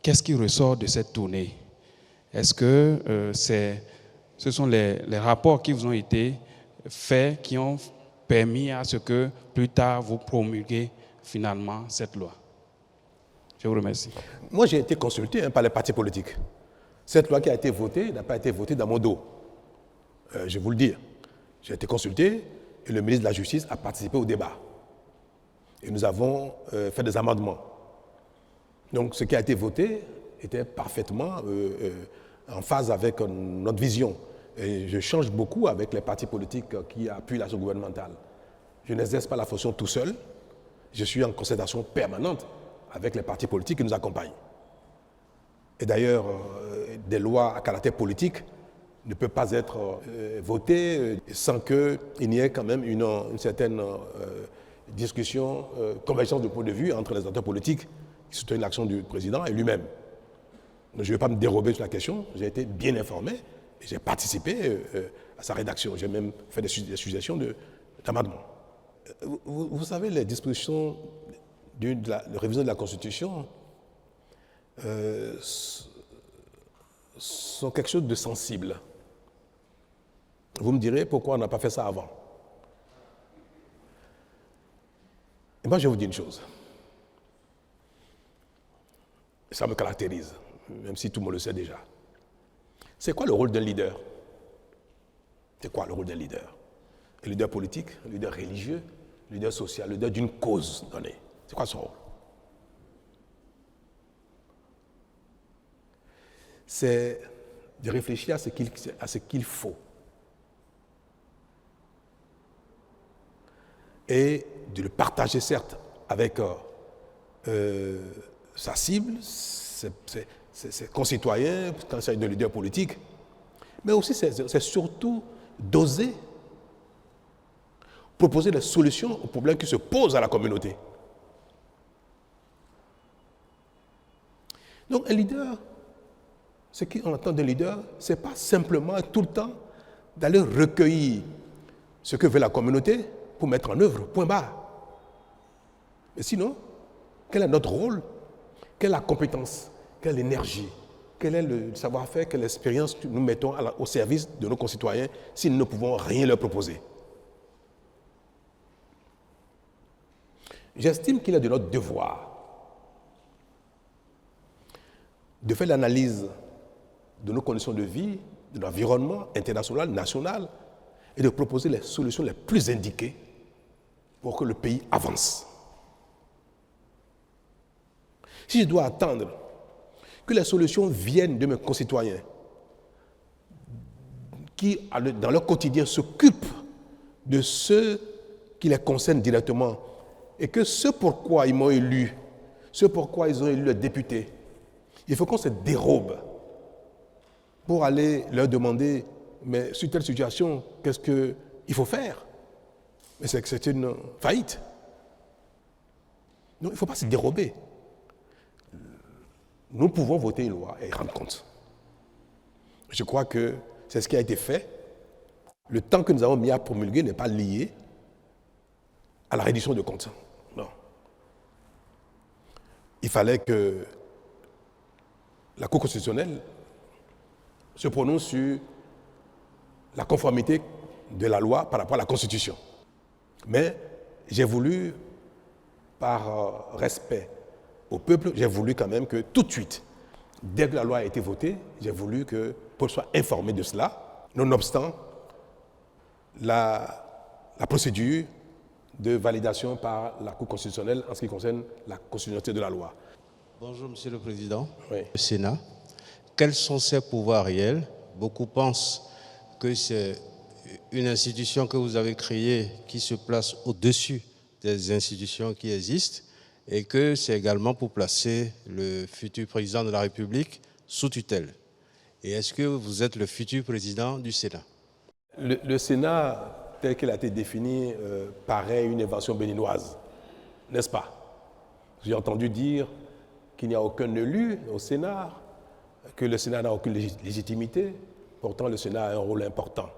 Qu'est-ce qui ressort de cette tournée? Est-ce que ce sont les rapports qui vous ont été faits qui ont permis à ce que plus tard vous promulguez finalement cette loi? Je vous remercie. Moi, j'ai été consulté par les partis politiques. Cette loi qui a été votée n'a pas été votée dans mon dos. Je vais vous le dire. J'ai été consulté et le ministre de la Justice a participé au débat. Et nous avons fait des amendements. Donc, ce qui a été voté était parfaitement en phase avec notre vision. Et je change beaucoup avec les partis politiques qui appuient l'action gouvernementale. Je n'exerce pas la fonction tout seul. Je suis en concertation permanente avec les partis politiques qui nous accompagnent. Et d'ailleurs, des lois à caractère politique ne peuvent pas être votées sans qu'il n'y ait quand même une certaine discussion, convergence de point de vue entre les acteurs politiques qui soutiennent l'action du président et lui-même. Donc, je ne vais pas me dérober sur la question, j'ai été bien informé et j'ai participé à sa rédaction. J'ai même fait des suggestions d'amendements. Vous savez, les dispositions de la révision de la Constitution sont quelque chose de sensible. Vous me direz pourquoi on n'a pas fait ça avant. Et moi, je vais vous dire une chose. Et ça me caractérise, même si tout le monde le sait déjà. C'est quoi le rôle d'un leader? C'est quoi le rôle d'un leader? Un leader politique, un leader religieux, un leader social, un leader d'une cause donnée. C'est quoi son rôle? C'est de réfléchir à ce qu'il faut et de le partager, certes, avec sa cible, ses concitoyens, quand il s'agit de leaders politiques, mais aussi c'est surtout d'oser proposer des solutions aux problèmes qui se posent à la communauté. Donc un leader, ce qu'on attend d'un leader, ce n'est pas simplement tout le temps d'aller recueillir ce que veut la communauté pour mettre en œuvre, point barre. Mais sinon, quel est notre rôle? Quelle est la compétence? Quelle est l'énergie? Quel est le savoir-faire? Quelle expérience nous mettons au service de nos concitoyens si nous ne pouvons rien leur proposer? J'estime qu'il est de notre devoir de faire l'analyse de nos conditions de vie, de l'environnement international, national, et de proposer les solutions les plus indiquées pour que le pays avance. Si je dois attendre que les solutions viennent de mes concitoyens qui, dans leur quotidien, s'occupent de ceux qui les concernent directement et que ce pourquoi ils m'ont élu, ce pourquoi ils ont élu les députés, il faut qu'on se dérobe pour aller leur demander, mais sur telle situation, qu'est-ce qu'il faut faire? Mais c'est une faillite. Non, il ne faut pas se dérober. Nous pouvons voter une loi et rendre compte. Je crois que c'est ce qui a été fait. Le temps que nous avons mis à promulguer n'est pas lié à la reddition de comptes. Non. Il fallait que la Cour constitutionnelle se prononce sur la conformité de la loi par rapport à la Constitution. Mais j'ai voulu, par respect au peuple, j'ai voulu quand même que tout de suite, dès que la loi a été votée, j'ai voulu que le peuple soit informé de cela, nonobstant la procédure de validation par la Cour constitutionnelle en ce qui concerne la constitutionnalité de la loi. Bonjour Monsieur le Président, Oui. le Sénat. Quels sont ses pouvoirs réels? Beaucoup pensent que c'est une institution que vous avez créée qui se place au-dessus des institutions qui existent et que c'est également pour placer le futur président de la République sous tutelle. Et est-ce que vous êtes le futur président du Sénat? Le Sénat, tel qu'il a été défini, paraît une invention béninoise, n'est-ce pas? J'ai entendu dire qu'il n'y a aucun élu au Sénat, que le Sénat n'a aucune légitimité. Pourtant, le Sénat a un rôle important.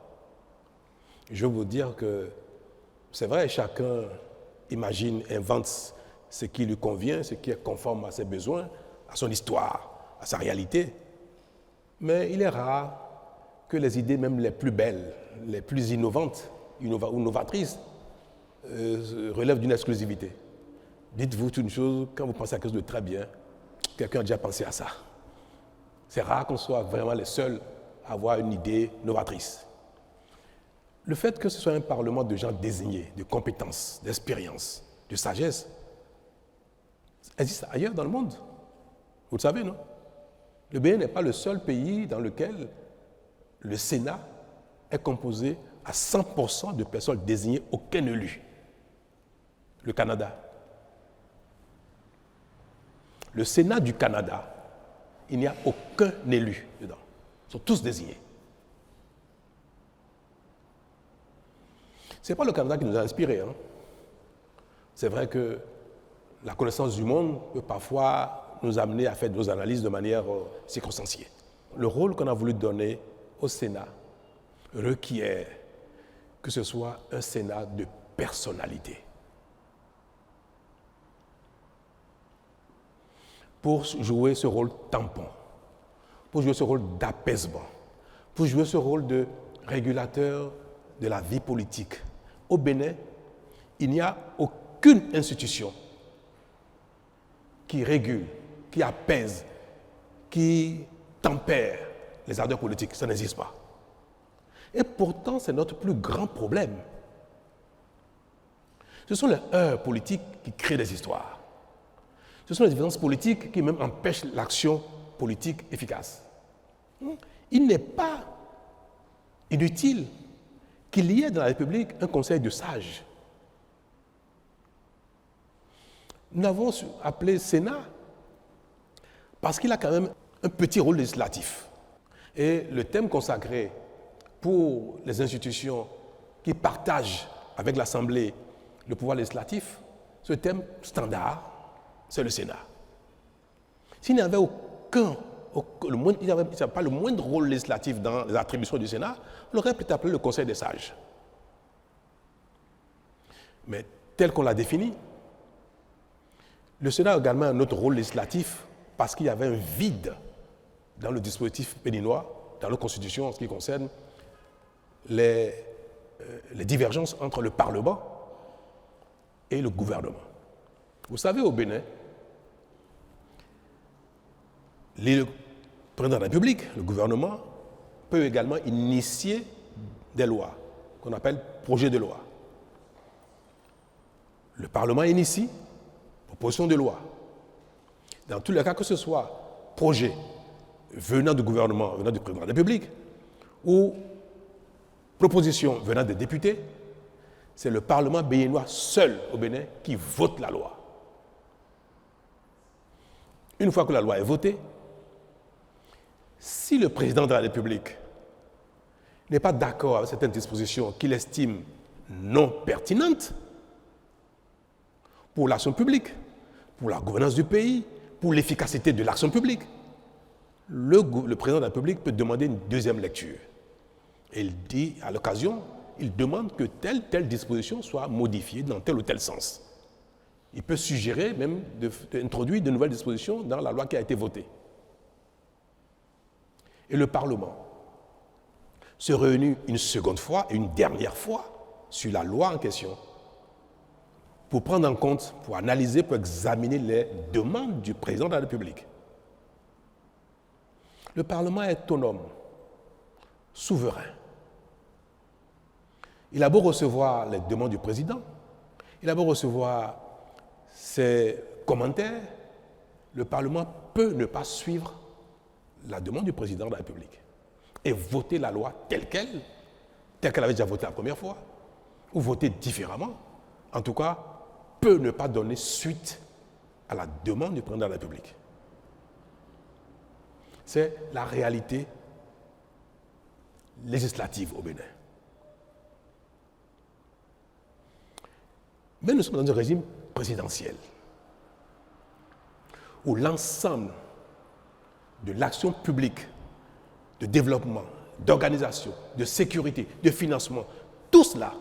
Je veux vous dire que c'est vrai, chacun imagine, invente ce qui lui convient, ce qui est conforme à ses besoins, à son histoire, à sa réalité. Mais il est rare que les idées même les plus belles, les plus innovantes ou novatrices relèvent d'une exclusivité. Dites-vous une chose, quand vous pensez à quelque chose de très bien, quelqu'un a déjà pensé à ça. C'est rare qu'on soit vraiment les seuls à avoir une idée novatrice. Le fait que ce soit un parlement de gens désignés, de compétences, d'expérience, de sagesse, existe ailleurs dans le monde. Vous le savez, non? Le Bénin n'est pas le seul pays dans lequel le Sénat est composé à 100% de personnes désignées, aucun élu. Le Canada. Le Sénat du Canada, il n'y a aucun élu dedans. Ils sont tous désignés. Ce n'est pas le Canada qui nous a inspirés. Hein. C'est vrai que la connaissance du monde peut parfois nous amener à faire nos analyses de manière circonstanciée. Le rôle qu'on a voulu donner au Sénat requiert que ce soit un Sénat de personnalité. Pour jouer ce rôle tampon, pour jouer ce rôle d'apaisement, pour jouer ce rôle de régulateur de la vie politique. Au Bénin, il n'y a aucune institution qui régule, qui apaise, qui tempère les ardeurs politiques. Ça n'existe pas. Et pourtant, c'est notre plus grand problème. Ce sont les heurts politiques qui créent des histoires. Ce sont les différences politiques qui même empêchent l'action politique efficace. Il n'est pas inutile qu'il y ait dans la République un conseil de sages. Nous avons appelé Sénat parce qu'il a quand même un petit rôle législatif. Et le thème consacré pour les institutions qui partagent avec l'Assemblée le pouvoir législatif, ce thème standard, c'est le Sénat. S'il n'y avait pas le moindre rôle législatif dans les attributions du Sénat, on aurait peut-être appelé le Conseil des sages. Mais tel qu'on l'a défini, le Sénat a également un autre rôle législatif parce qu'il y avait un vide dans le dispositif béninois, dans la Constitution en ce qui concerne les divergences entre le Parlement et le gouvernement. Vous savez, au Bénin, le président de la République, le gouvernement, peut également initier des lois qu'on appelle projets de loi. Le Parlement initie proposition de loi. Dans tous les cas, que ce soit projet venant du gouvernement, venant du président de la République, ou proposition venant des députés, c'est le Parlement béninois seul au Bénin qui vote la loi. Une fois que la loi est votée, si le président de la République n'est pas d'accord avec certaines dispositions qu'il estime non pertinentes pour l'action publique, pour la gouvernance du pays, pour l'efficacité de l'action publique, le président de la République peut demander une deuxième lecture. Et il dit, à l'occasion, il demande que telle disposition soit modifiée dans tel ou tel sens. Il peut suggérer même d'introduire de nouvelles dispositions dans la loi qui a été votée. Et le Parlement se réunit une seconde fois et une dernière fois sur la loi en question pour prendre en compte, pour analyser, pour examiner les demandes du président de la République. Le Parlement est autonome, souverain. Il a beau recevoir les demandes du président, il a beau recevoir ses commentaires, le Parlement peut ne pas suivre la demande du président de la République et voter la loi telle qu'elle avait déjà voté la première fois, ou voter différemment, en tout cas, peut ne pas donner suite à la demande du président de la République. C'est la réalité législative au Bénin. Mais nous sommes dans un régime présidentiel où l'ensemble de l'action publique, de développement, d'organisation, de sécurité, de financement, tout cela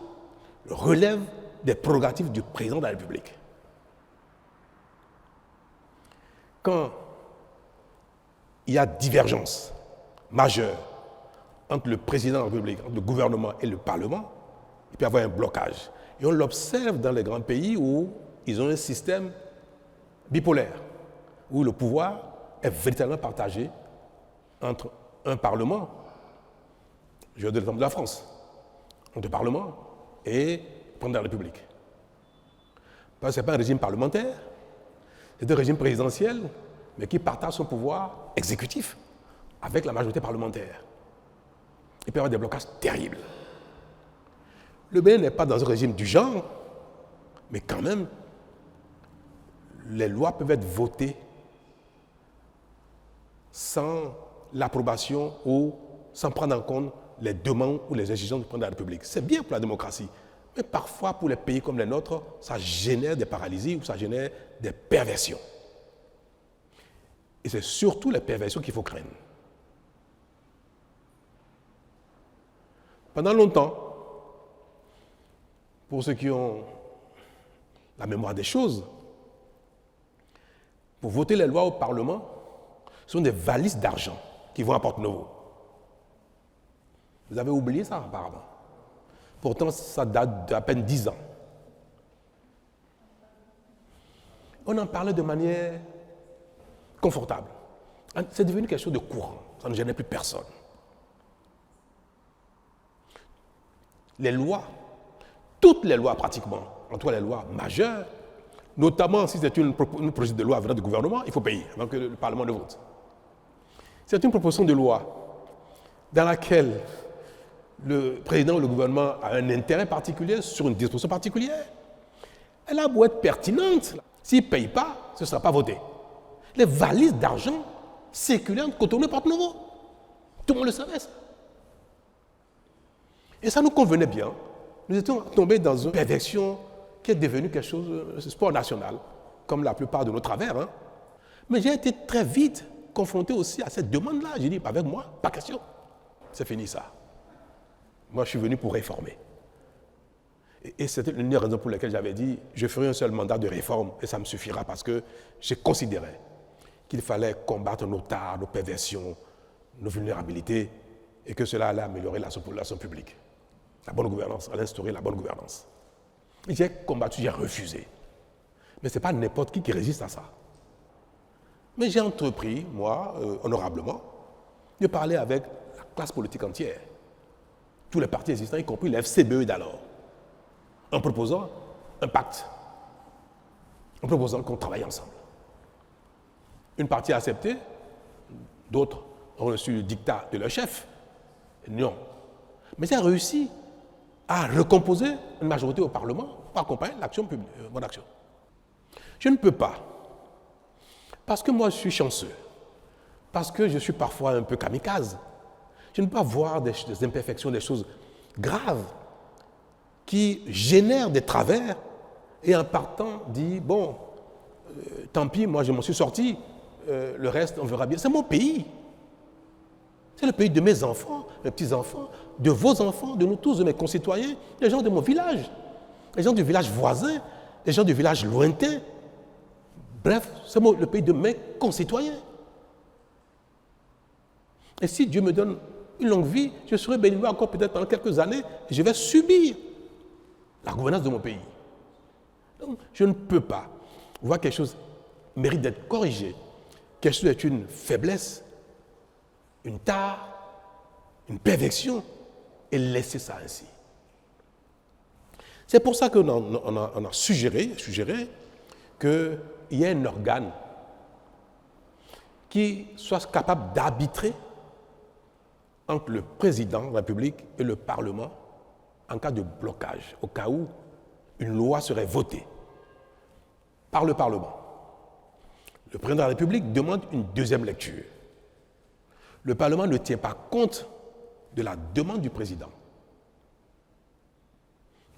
relève des prérogatives du président de la République. Quand il y a divergence majeure entre le président de la République, entre le gouvernement et le Parlement, il peut y avoir un blocage. Et on l'observe dans les grands pays où ils ont un système bipolaire, où le pouvoir est véritablement partagé entre un Parlement, je vais donner l'exemple de la France, entre le Parlement et le président de la République. Parce que ce n'est pas un régime parlementaire, c'est un régime présidentiel, mais qui partage son pouvoir exécutif avec la majorité parlementaire. Il peut y avoir des blocages terribles. Le Bénin n'est pas dans un régime du genre, mais quand même, les lois peuvent être votées sans l'approbation ou sans prendre en compte les demandes ou les exigences du président de la République. C'est bien pour la démocratie, mais parfois pour les pays comme les nôtres, ça génère des paralysies ou ça génère des perversions. Et c'est surtout les perversions qu'il faut craindre. Pendant longtemps, pour ceux qui ont la mémoire des choses, pour voter les lois au Parlement, ce sont des valises d'argent qui vont à Porte-Novo. Vous avez oublié ça apparemment. Pourtant, ça date d'à peine 10 ans. On en parlait de manière confortable. C'est devenu quelque chose de courant. Ça ne gênait plus personne. les lois, toutes les lois pratiquement, en tout cas les lois majeures, notamment si c'est une proposition de loi venant du gouvernement, il faut payer avant que le Parlement ne vote. C'est une proposition de loi dans laquelle le président ou le gouvernement a un intérêt particulier sur une disposition particulière. Elle a beau être pertinente, s'il ne paye pas, ce ne sera pas voté. Les valises d'argent circulaient entre Cotonou et Porto-Novo. Tout le monde le savait, ça. Et ça nous convenait bien. Nous étions tombés dans une perversion qui est devenue quelque chose de sport national, comme la plupart de nos travers. Hein. Mais j'ai été très vite confronté aussi à cette demande-là. J'ai dit, avec moi, pas question. C'est fini ça. Moi, je suis venu pour réformer. Et c'était l'une des raisons pour lesquelles j'avais dit, je ferai un seul mandat de réforme et ça me suffira parce que je considérais qu'il fallait combattre nos tares, nos perversions, nos vulnérabilités et que cela allait améliorer la population publique. La bonne gouvernance, allait instaurer la bonne gouvernance. J'ai combattu, j'ai refusé. Mais ce n'est pas n'importe qui résiste à ça. Mais j'ai entrepris, moi, honorablement, de parler avec la classe politique entière, tous les partis existants, y compris la FCBE d'alors, en proposant un pacte, en proposant qu'on travaille ensemble. Une partie a accepté, d'autres ont reçu le dictat de leur chef. Non. Mais j'ai réussi à recomposer une majorité au Parlement pour accompagner l'action publique, mon action. Je ne peux pas, parce que moi je suis chanceux, parce que je suis parfois un peu kamikaze, je ne peux pas voir des imperfections, des choses graves qui génèrent des travers et en partant dit, bon, tant pis, moi je m'en suis sorti, le reste on verra bien. C'est mon pays. C'est le pays de mes enfants, mes petits-enfants, de vos enfants, de nous tous, de mes concitoyens, les gens de mon village, les gens du village voisin, les gens du village lointain. Bref, c'est le pays de mes concitoyens. Et si Dieu me donne une longue vie, je serai béni encore peut-être pendant quelques années et je vais subir la gouvernance de mon pays. Donc, je ne peux pas voir quelque chose mérite d'être corrigé, quelque chose est une faiblesse, une tare, une perversion, et laisser ça ainsi. C'est pour ça qu'on a suggéré qu'il y ait un organe qui soit capable d'arbitrer entre le président de la République et le Parlement en cas de blocage, au cas où une loi serait votée par le Parlement. Le président de la République demande une deuxième lecture. Le Parlement ne tient pas compte de la demande du président.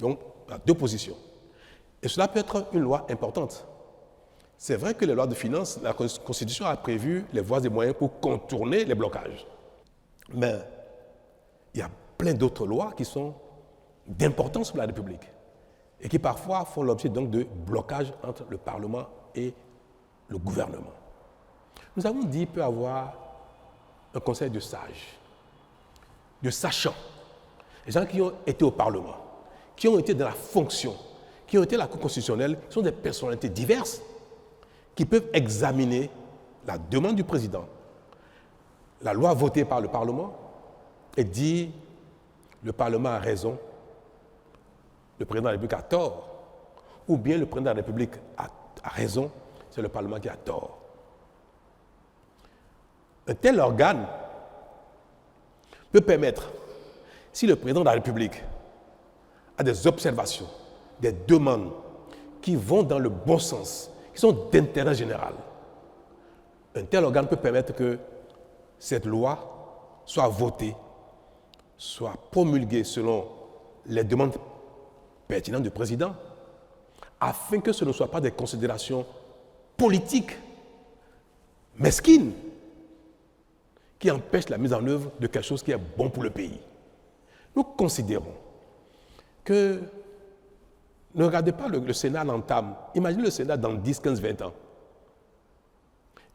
Donc, il y a deux positions. Et cela peut être une loi importante. C'est vrai que les lois de finances, la Constitution a prévu les voies et moyens pour contourner les blocages. Mais il y a plein d'autres lois qui sont d'importance pour la République et qui parfois font l'objet donc de blocages entre le Parlement et le gouvernement. Nous avons dit qu'il peut y avoir un conseil de sages, de sachants, les gens qui ont été au Parlement, qui ont été dans la fonction, qui ont été à la Cour constitutionnelle, sont des personnalités diverses qui peuvent examiner la demande du président, la loi votée par le Parlement et dire le Parlement a raison, le président de la République a tort, ou bien le président de la République a raison, c'est le Parlement qui a tort. Un tel organe peut permettre, si le président de la République a des observations, des demandes qui vont dans le bon sens, qui sont d'intérêt général, un tel organe peut permettre que cette loi soit votée, soit promulguée selon les demandes pertinentes du président, afin que ce ne soit pas des considérations politiques, mesquines, qui empêchent la mise en œuvre de quelque chose qui est bon pour le pays. Nous considérons que, ne regardez pas le Sénat l'entame, imaginez le Sénat dans 10, 15, 20 ans.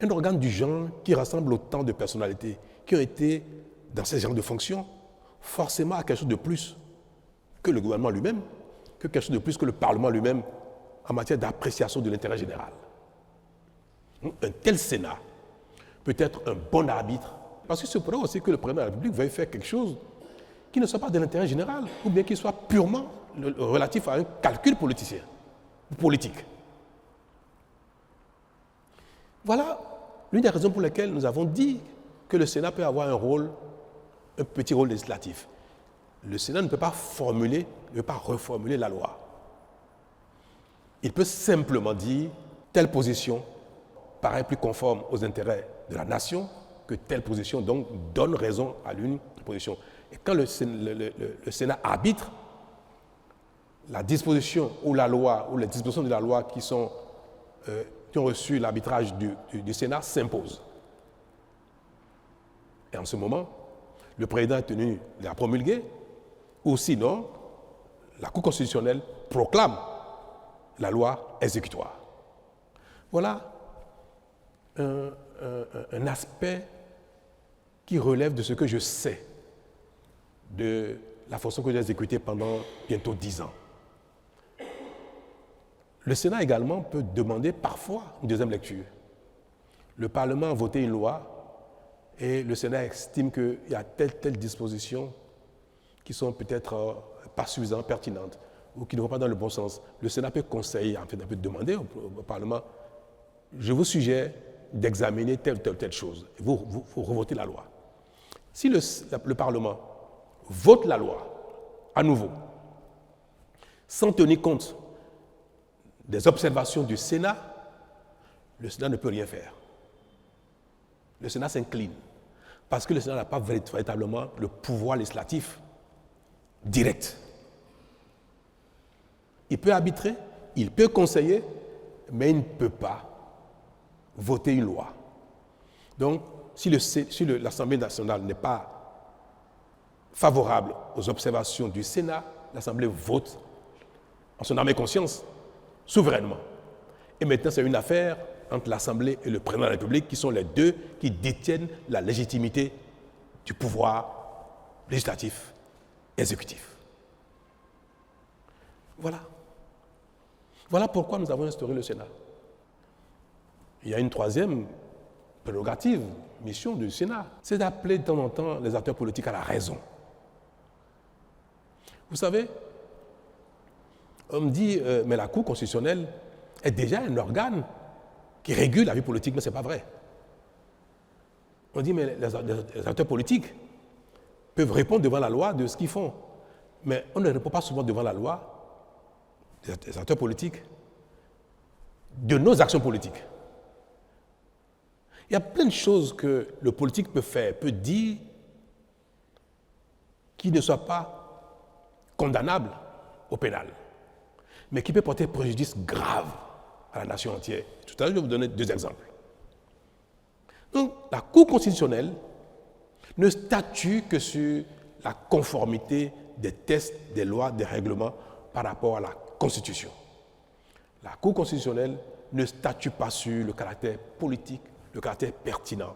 Un organe du genre qui rassemble autant de personnalités qui ont été dans ces genres de fonctions, forcément à quelque chose de plus que le gouvernement lui-même, que quelque chose de plus que le Parlement lui-même en matière d'appréciation de l'intérêt général. Un tel Sénat peut être un bon arbitre, parce que c'est pour aussi que le président de la République veuille faire quelque chose qui ne soit pas de l'intérêt général, ou bien qui soit purement relatif à un calcul politique. Voilà l'une des raisons pour lesquelles nous avons dit que le Sénat peut avoir un petit rôle législatif. Le Sénat ne peut pas reformuler la loi. Il peut simplement dire telle position paraît plus conforme aux intérêts de la nation que telle position donc donne raison à l'une position. Et quand le Sénat arbitre, la disposition ou la loi ou les dispositions de la loi qui ont reçu l'arbitrage du Sénat s'imposent. Et en ce moment, le président est tenu de la promulguer, ou sinon, la Cour constitutionnelle proclame la loi exécutoire. Voilà un aspect qui relève de ce que je sais de la fonction que j'ai exécutée pendant bientôt 10 ans. Le Sénat également peut demander parfois une deuxième lecture. Le Parlement a voté une loi et le Sénat estime qu'il y a telle disposition qui sont peut-être pas suffisamment pertinentes ou qui ne vont pas dans le bon sens. Le Sénat peut conseiller, en fait, peut demander au Parlement, je vous suggère d'examiner telle chose. Vous revotez la loi. Si le Parlement vote la loi à nouveau, sans tenir compte des observations du Sénat, le Sénat ne peut rien faire. Le Sénat s'incline parce que le Sénat n'a pas véritablement le pouvoir législatif direct. Il peut arbitrer, il peut conseiller, mais il ne peut pas voter une loi. Donc, si l'Assemblée nationale n'est pas favorable aux observations du Sénat, l'Assemblée vote en son âme et conscience, souverainement. Et maintenant, c'est une affaire entre l'Assemblée et le président de la République, qui sont les deux qui détiennent la légitimité du pouvoir législatif et exécutif. Voilà. Voilà pourquoi nous avons instauré le Sénat. Il y a une troisième prérogative, mission du Sénat, c'est d'appeler de temps en temps les acteurs politiques à la raison. Vous savez, on me dit, mais la Cour constitutionnelle est déjà un organe qui régule la vie politique, mais ce n'est pas vrai. On dit, mais les acteurs politiques peuvent répondre devant la loi de ce qu'ils font. Mais on ne répond pas souvent devant la loi, les acteurs politiques, de nos actions politiques. Il y a plein de choses que le politique peut faire, peut dire, qui ne soient pas condamnables au pénal, mais qui peut porter préjudice grave à la nation entière. Tout à l'heure, je vais vous donner 2 exemples. Donc, la Cour constitutionnelle ne statue que sur la conformité des textes, des lois, des règlements par rapport à la Constitution. La Cour constitutionnelle ne statue pas sur le caractère politique, le caractère pertinent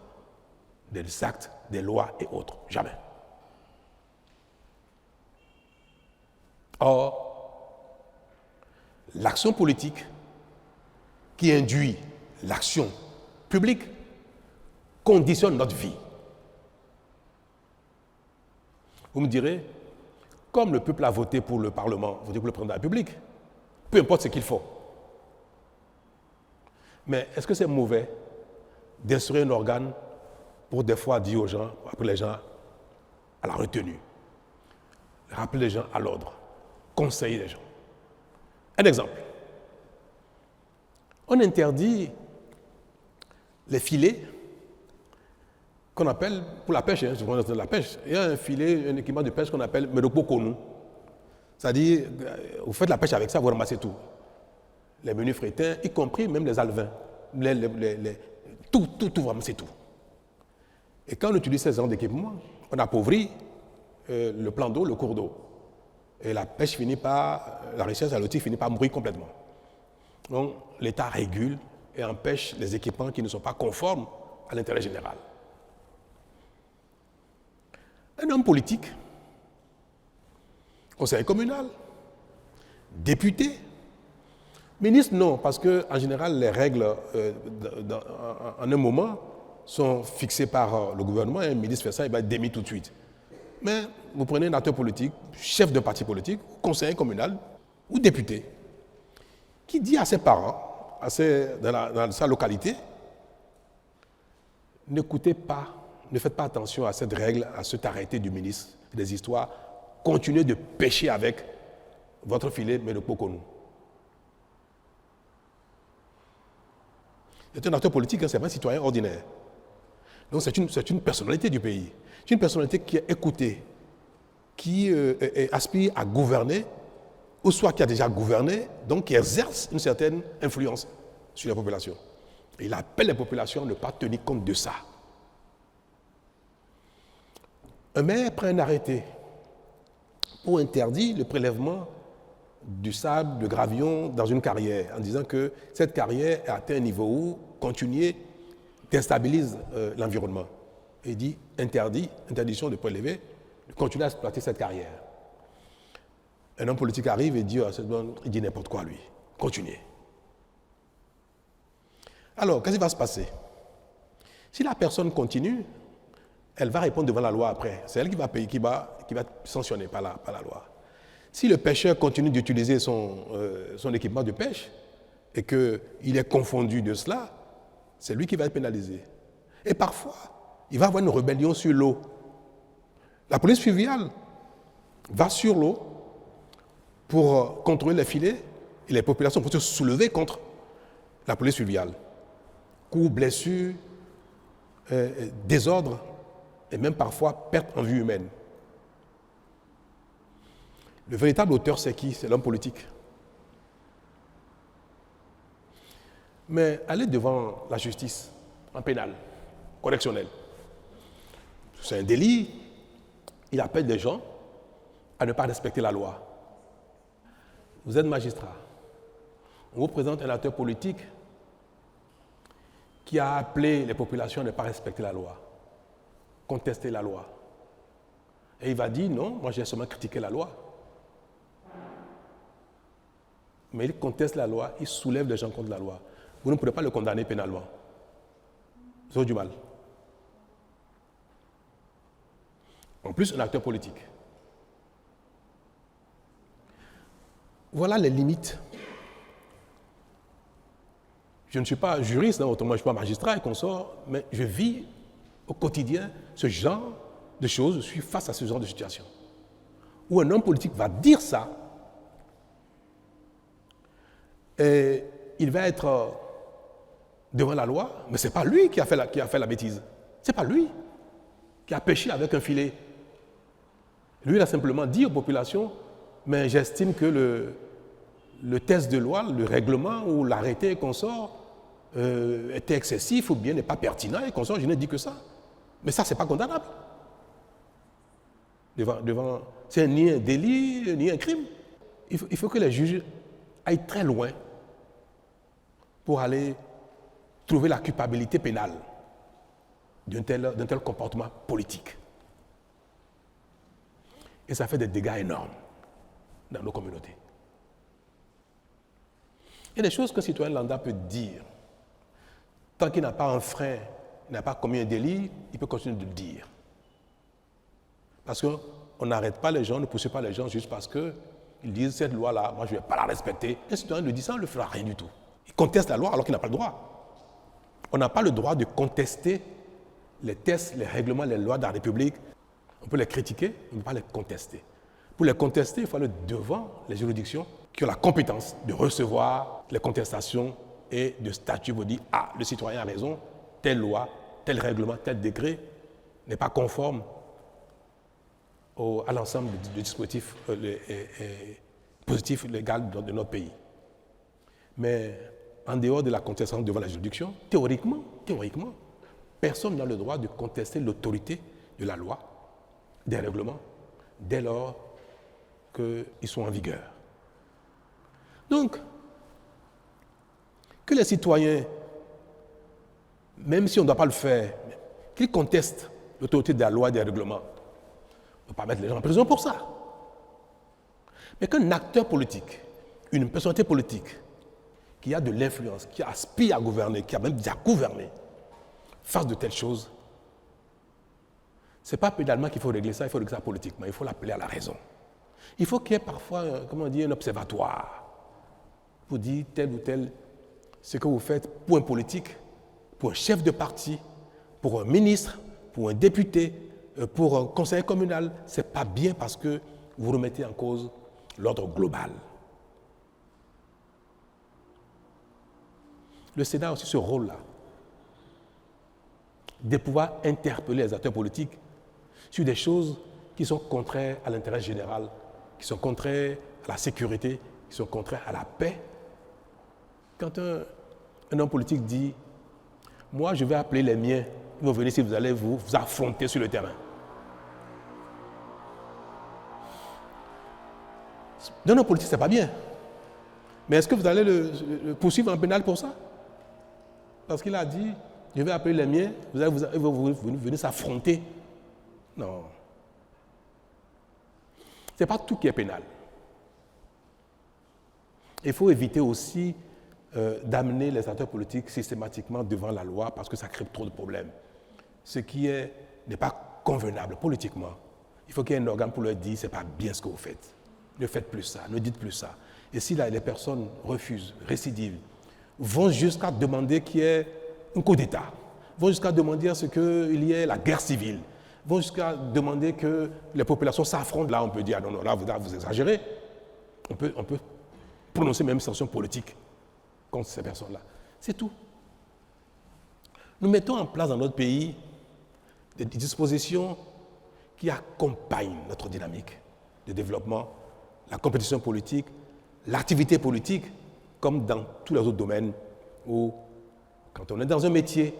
des actes, des lois et autres. Jamais. Or, l'action politique qui induit l'action publique conditionne notre vie. Vous me direz, comme le peuple a voté pour le Parlement, voté pour le président de la République, peu importe ce qu'il faut. Mais est-ce que c'est mauvais d'instruire un organe pour des fois dire aux gens, appeler les gens à la retenue, rappeler les gens à l'ordre, conseiller les gens? Un exemple. On interdit les filets qu'on appelle, pour la pêche, la pêche, il y a un filet, un équipement de pêche qu'on appelle Medokpokonu. C'est-à-dire, vous faites la pêche avec ça, vous ramassez tout. Les menus frétins, y compris même les alevins, tout, vous ramassez tout. Et quand on utilise ces genres d'équipements, on appauvrit le plan d'eau, le cours d'eau. Et la pêche finit par, la richesse halieutique finit par mourir complètement. Donc, l'État régule et empêche les équipements qui ne sont pas conformes à l'intérêt général. Un homme politique, conseiller communal, député, ministre, non, parce qu'en général, les règles, en un moment, sont fixées par le gouvernement et un ministre fait ça, il va être démis tout de suite. mais vous prenez un acteur politique, chef d'un parti politique, conseiller communal ou député, qui dit à ses parents, dans sa localité, n'écoutez pas, ne faites pas attention à cette règle, à cet arrêté du ministre des Histoires, continuez de pêcher avec votre filet, mais ne pas nous. C'est un acteur politique, hein, ce n'est pas un citoyen ordinaire. Donc c'est une personnalité du pays. C'est une personnalité qui est écoutée, qui aspire à gouverner, ou soit qui a déjà gouverné, donc qui exerce une certaine influence sur la population. Et il appelle les populations à ne pas tenir compte de ça. Un maire prend un arrêté pour interdire le prélèvement du sable, de gravillon dans une carrière, en disant que cette carrière a atteint un niveau où continuer déstabilise l'environnement. Et il dit interdiction de prélever, de continuer à exploiter cette carrière. Un homme politique arrive et dit, il dit n'importe quoi lui, continuez. Alors, qu'est-ce qui va se passer? Si la personne continue, elle va répondre devant la loi après. C'est elle qui va payer, qui va sanctionner par la loi. Si le pêcheur continue d'utiliser son équipement de pêche et qu'il est confondu de cela, c'est lui qui va être pénalisé. Et parfois, il va y avoir une rébellion sur l'eau. La police fluviale va sur l'eau pour contrôler les filets et les populations vont se soulever contre la police fluviale. Coups, blessures, désordre et même parfois perte en vie humaine. Le véritable auteur, c'est qui? C'est l'homme politique. Mais aller devant la justice, en pénal, correctionnel, c'est un délit. Il appelle des gens à ne pas respecter la loi. Vous êtes magistrat. On vous présente un acteur politique qui a appelé les populations à ne pas respecter la loi, contester la loi. Et il va dire, non, moi j'ai seulement critiqué la loi. Mais il conteste la loi, il soulève les gens contre la loi. Vous ne pourrez pas le condamner pénalement. Vous avez du mal. En plus, un acteur politique. Voilà les limites. Je ne suis pas juriste, autrement je ne suis pas magistrat et consort, mais je vis au quotidien ce genre de choses, je suis face à ce genre de situation. Où un homme politique va dire ça, et il va être devant la loi, mais ce n'est pas lui qui a fait la bêtise. Ce n'est pas lui qui a pêché avec un filet. Lui, il a simplement dit aux populations, mais j'estime que le test de loi, le règlement ou l'arrêté qu'on sort était excessif ou bien n'est pas pertinent et qu'on sort, je n'ai dit que ça. Mais ça, ce n'est pas condamnable. C'est ni un délit, ni un crime. Il faut que les juges aillent très loin pour aller trouver la culpabilité pénale d'un tel comportement politique. Et ça fait des dégâts énormes dans nos communautés. Il y a des choses qu'un citoyen lambda peut dire. Tant qu'il n'a pas un frein, il n'a pas commis un délit, il peut continuer de le dire. Parce qu'on n'arrête pas les gens, on ne pousse pas les gens juste parce qu'ils disent cette loi-là, moi je ne vais pas la respecter. Un citoyen le dit ça, on ne le fera rien du tout. Il conteste la loi alors qu'il n'a pas le droit. On n'a pas le droit de contester les tests, les règlements, les lois de la République. On peut les critiquer, on ne peut pas les contester. Pour les contester, il faut aller devant les juridictions qui ont la compétence de recevoir les contestations et de statuer pour dire « Ah, le citoyen a raison, telle loi, tel règlement, tel décret n'est pas conforme à l'ensemble du dispositif positif légal de notre pays. » Mais en dehors de la contestation devant la juridiction, théoriquement, personne n'a le droit de contester l'autorité de la loi, des règlements, dès lors qu'ils sont en vigueur. Donc, que les citoyens, même si on ne doit pas le faire, qu'ils contestent l'autorité de la loi et des règlements, on ne peut pas mettre les gens en prison pour ça. Mais qu'un acteur politique, une personnalité politique, qui a de l'influence, qui aspire à gouverner, qui a même déjà gouverné, fasse de telles choses, Ce n'est pas pénalement qu'il faut régler ça, il faut régler ça politiquement, il faut l'appeler à la raison. Il faut qu'il y ait parfois, un observatoire pour dire tel ou tel, ce que vous faites pour un politique, pour un chef de parti, pour un ministre, pour un député, pour un conseiller communal, ce n'est pas bien parce que vous remettez en cause l'ordre global. Le Sénat a aussi ce rôle-là, de pouvoir interpeller les acteurs politiques sur des choses qui sont contraires à l'intérêt général, qui sont contraires à la sécurité, qui sont contraires à la paix. Quand un homme politique dit « Moi, je vais appeler les miens, ils vont venir si vous allez vous affronter sur le terrain. » D'un homme politique, ce n'est pas bien. Mais est-ce que vous allez le poursuivre en pénal pour ça? Parce qu'il a dit « Je vais appeler les miens, ils vont venir s'affronter. » Non. Ce n'est pas tout qui est pénal. Il faut éviter aussi d'amener les acteurs politiques systématiquement devant la loi parce que ça crée trop de problèmes. Ce qui n'est pas convenable politiquement. Il faut qu'il y ait un organe pour leur dire « ce n'est pas bien ce que vous faites. Ne faites plus ça, ne dites plus ça. » Et si là, les personnes refusent, récidivent, vont jusqu'à demander qu'il y ait un coup d'État, vont jusqu'à demander à ce qu'il y ait la guerre civile, vont jusqu'à demander que les populations s'affrontent. Là, on peut dire, ah non, là, vous exagérez. On peut prononcer même une sanction politique contre ces personnes-là. C'est tout. Nous mettons en place dans notre pays des dispositions qui accompagnent notre dynamique de développement, la compétition politique, l'activité politique, comme dans tous les autres domaines où, quand on est dans un métier,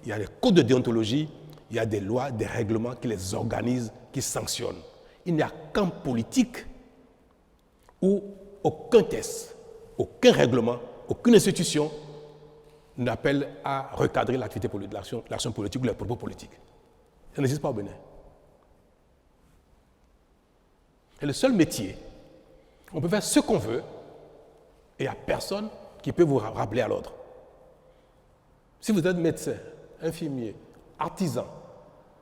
il y a des codes de déontologie, il y a des lois, des règlements qui les organisent, qui sanctionnent. Il n'y a qu'en politique où aucun test, aucun règlement, aucune institution n'appelle à recadrer l'activité politique, l'action politique ou les propos politiques. Ça n'existe pas au Bénin. C'est le seul métier. On peut faire ce qu'on veut et il n'y a personne qui peut vous rappeler à l'ordre. Si vous êtes médecin, infirmier, artisan,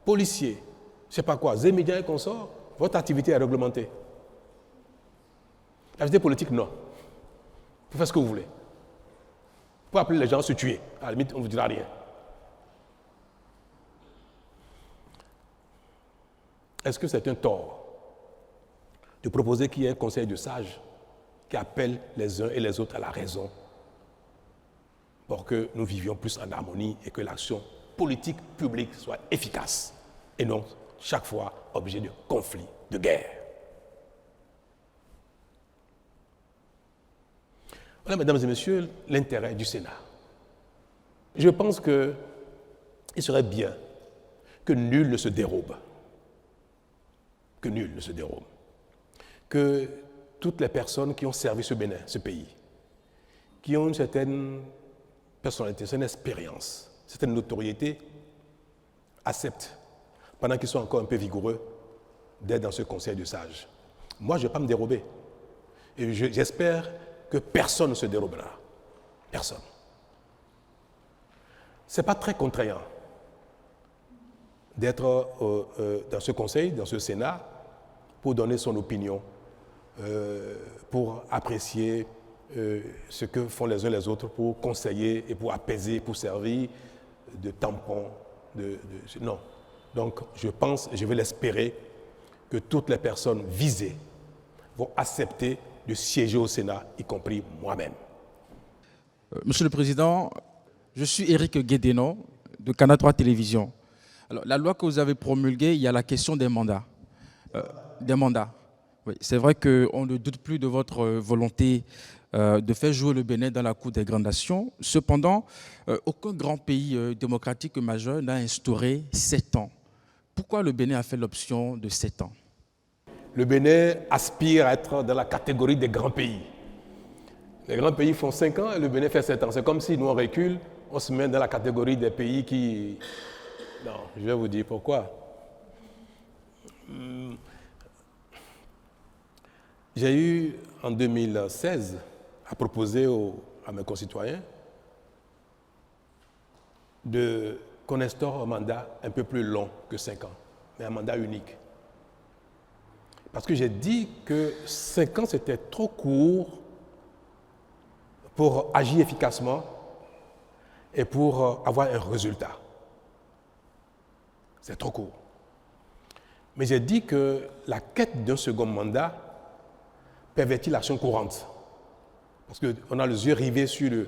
policier, je ne sais pas quoi, zémédien et consorts, votre activité est réglementée. L'activité politique, non. Vous faites ce que vous voulez. Vous pouvez appeler les gens à se tuer. À la limite, on ne vous dira rien. Est-ce que c'est un tort de proposer qu'il y ait un conseil de sages qui appelle les uns et les autres à la raison pour que nous vivions plus en harmonie et que l'action politique publique soit efficace et non chaque fois objet de conflits, de guerre. Voilà, mesdames et messieurs, l'intérêt du Sénat. Je pense qu'il serait bien que nul ne se dérobe. Que nul ne se dérobe. Que toutes les personnes qui ont servi ce Bénin, ce pays, qui ont une certaine personnalité, une certaine expérience, une certaine notoriété, acceptent, pendant qu'ils sont encore un peu vigoureux, d'être dans ce conseil de sages. Moi, je ne vais pas me dérober. Et j'espère que personne ne se dérobera. Personne. Ce n'est pas très contraignant d'être dans ce conseil, dans ce Sénat, pour donner son opinion, pour apprécier ce que font les uns les autres, pour conseiller et pour apaiser, pour servir de tampon. Non. Donc, je pense, je vais l'espérer, que toutes les personnes visées vont accepter de siéger au Sénat, y compris moi-même. Monsieur le Président, je suis Éric Guédénon de Canal 3 Télévision. Alors, la loi que vous avez promulguée, il y a la question des mandats. Oui, c'est vrai qu'on ne doute plus de votre volonté de faire jouer le Bénin dans la Cour des grandes nations. Cependant, aucun grand pays démocratique majeur n'a instauré 7 ans. Pourquoi le Bénin a fait l'option de 7 ans? Le Bénin aspire à être dans la catégorie des grands pays. Les grands pays font 5 ans et le Bénin fait 7 ans. C'est comme si nous on recule, on se met dans la catégorie des pays qui... Non, je vais vous dire pourquoi. J'ai eu en 2016 à proposer à mes concitoyens qu'on instaure un mandat un peu plus long que 5 ans, mais un mandat unique. Parce que j'ai dit que 5 ans, c'était trop court pour agir efficacement et pour avoir un résultat. C'est trop court. Mais j'ai dit que la quête d'un second mandat pervertit l'action courante. Parce qu'on a les yeux rivés sur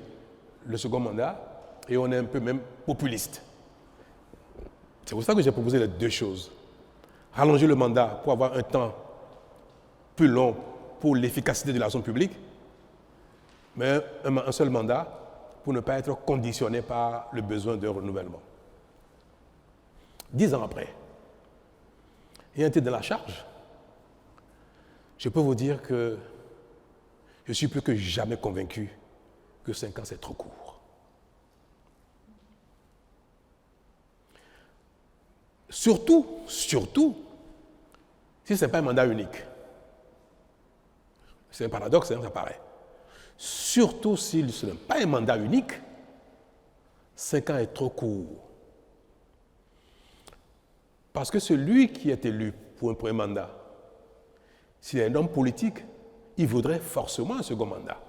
le second mandat et on est un peu même populiste. C'est pour ça que j'ai proposé les deux choses. Rallonger le mandat pour avoir un temps plus long pour l'efficacité de l'action publique, mais un seul mandat pour ne pas être conditionné par le besoin de renouvellement. 10 ans après, ayant été dans la charge, je peux vous dire que je suis plus que jamais convaincu que 5 ans, c'est trop court. Surtout, si ce n'est pas un mandat unique. C'est un paradoxe, hein, ça paraît. Surtout si ce n'est pas un mandat unique, 5 ans est trop court. Parce que celui qui est élu pour un premier mandat, s'il est un homme politique, il voudrait forcément un second mandat.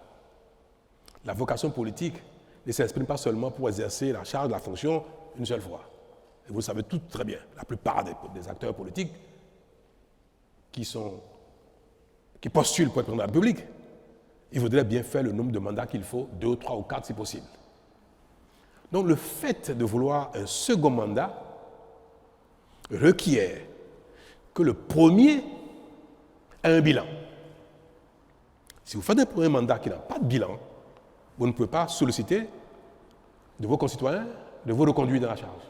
La vocation politique ne s'exprime pas seulement pour exercer la charge de la fonction une seule fois. Et vous le savez tout très bien, la plupart des acteurs politiques qui postulent pour être président de la République, ils voudraient bien faire le nombre de mandats qu'il faut, 2, 3 ou 4 si possible. Donc le fait de vouloir un second mandat requiert que le premier ait un bilan. Si vous faites un premier mandat qui n'a pas de bilan, vous ne pouvez pas solliciter de vos concitoyens de vous reconduire dans la charge.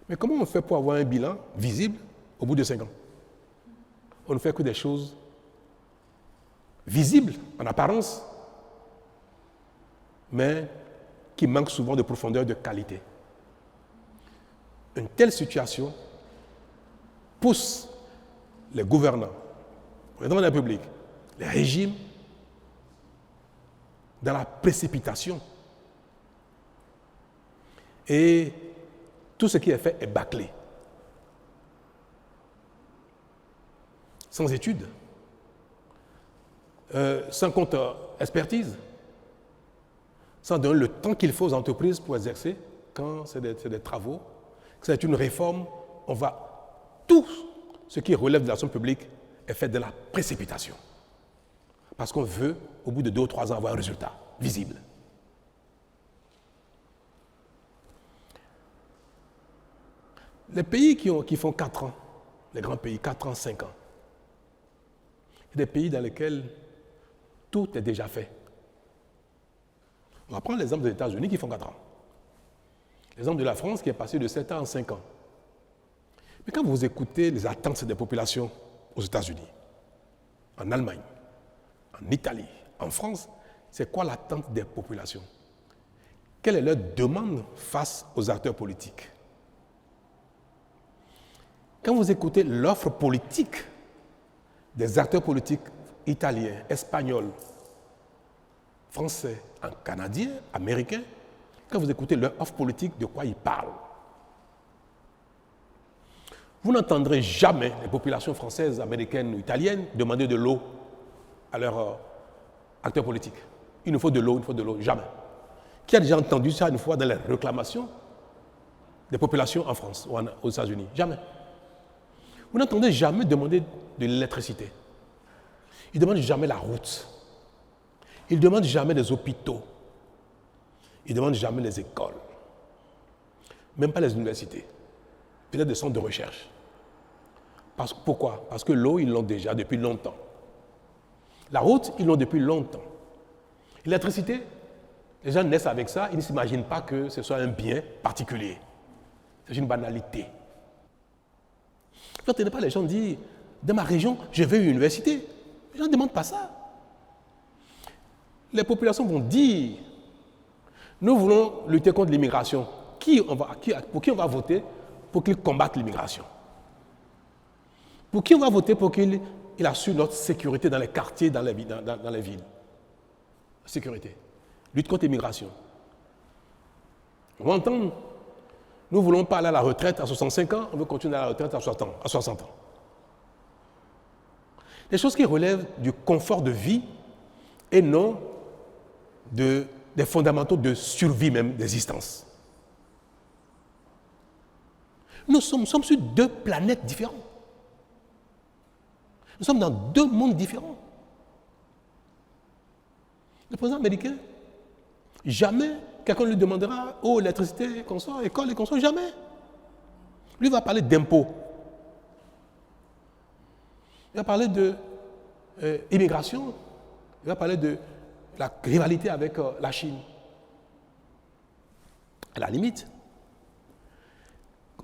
Mais comment on fait pour avoir un bilan visible au bout de 5 ans? On ne fait que des choses visibles en apparence, mais qui manquent souvent de profondeur, de qualité. Une telle situation pousse les gouvernants, le président de la République, les régimes, dans la précipitation. Et tout ce qui est fait est bâclé. Sans études, sans compte expertise, sans donner le temps qu'il faut aux entreprises pour exercer, quand c'est des travaux, que c'est une réforme, tout ce qui relève de l'action publique est fait de la précipitation. Parce qu'on veut, au bout de 2 ou 3 ans, avoir un résultat visible. Les pays qui font 4 ans, les grands pays, 4 ans, 5 ans, c'est des pays dans lesquels tout est déjà fait. On va prendre l'exemple des États-Unis qui font 4 ans. L'exemple de la France qui est passé de 7 ans en 5 ans. Mais quand vous écoutez les attentes des populations aux États-Unis, en Allemagne, en Italie, en France, c'est quoi l'attente des populations? Quelle est leur demande face aux acteurs politiques? Quand vous écoutez l'offre politique des acteurs politiques italiens, espagnols, français, canadiens, américains, quand vous écoutez leur offre politique, de quoi ils parlent? Vous n'entendrez jamais les populations françaises, américaines ou italiennes demander de l'eau à leurs acteurs politiques. Il nous faut de l'eau, jamais. Qui a déjà entendu ça une fois dans les réclamations des populations en France ou aux États-Unis? Jamais. Vous n'entendez jamais demander de l'électricité. Ils ne demandent jamais la route. Ils ne demandent jamais des hôpitaux. Ils ne demandent jamais les écoles. Même pas les universités. Peut-être des centres de recherche. Pourquoi? Parce que l'eau, ils l'ont déjà depuis longtemps. La route, ils l'ont depuis longtemps. L'électricité, les gens naissent avec ça, ils ne s'imaginent pas que ce soit un bien particulier. C'est une banalité. Vous n'entendez pas les gens dire, dans ma région, je veux une université. Les gens ne demandent pas ça. Les populations vont dire, nous voulons lutter contre l'immigration. Pour qui on va voter pour qu'il combatte l'immigration? Pour qui on va voter pour qu'il assure notre sécurité dans les quartiers, dans les villes? Sécurité. Lutte contre l'immigration. On va entendre Nous ne voulons pas aller à la retraite à 65 ans, on veut continuer à la retraite à 60 ans. Des choses qui relèvent du confort de vie et non des fondamentaux de survie même, d'existence. Nous sommes sur 2 planètes différentes. Nous sommes dans 2 mondes différents. Le président américain, jamais quelqu'un lui demandera « Oh, électricité, consort, école et consort », jamais. Lui va parler d'impôts. Il va parler d'immigration. Il va parler de la rivalité avec la Chine. À la limite,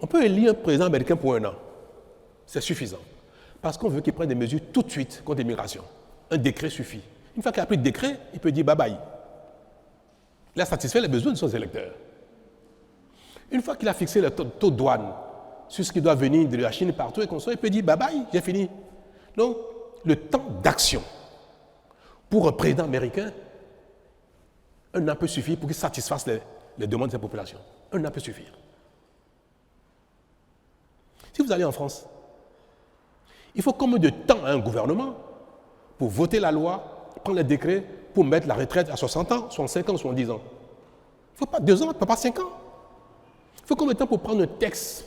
on peut élire un président américain pour 1 an. C'est suffisant. Parce qu'on veut qu'il prenne des mesures tout de suite contre l'immigration. Un décret suffit. Une fois qu'il a pris le décret, il peut dire bye-bye. Il a satisfait les besoins de ses électeurs. Une fois qu'il a fixé le taux de douane sur ce qui doit venir de la Chine partout et il peut dire bye-bye, j'ai fini. Donc, le temps d'action pour un président américain, 1 an peut suffire pour qu'il satisfasse les demandes de sa population. 1 an peut suffire. Si vous allez en France, il faut combien de temps à un gouvernement pour voter la loi, prendre les décrets pour mettre la retraite à 60 ans, 65 ans, 70 ans? Il ne faut pas 2 ans, il ne faut pas 5 ans. Il faut combien de temps pour prendre un texte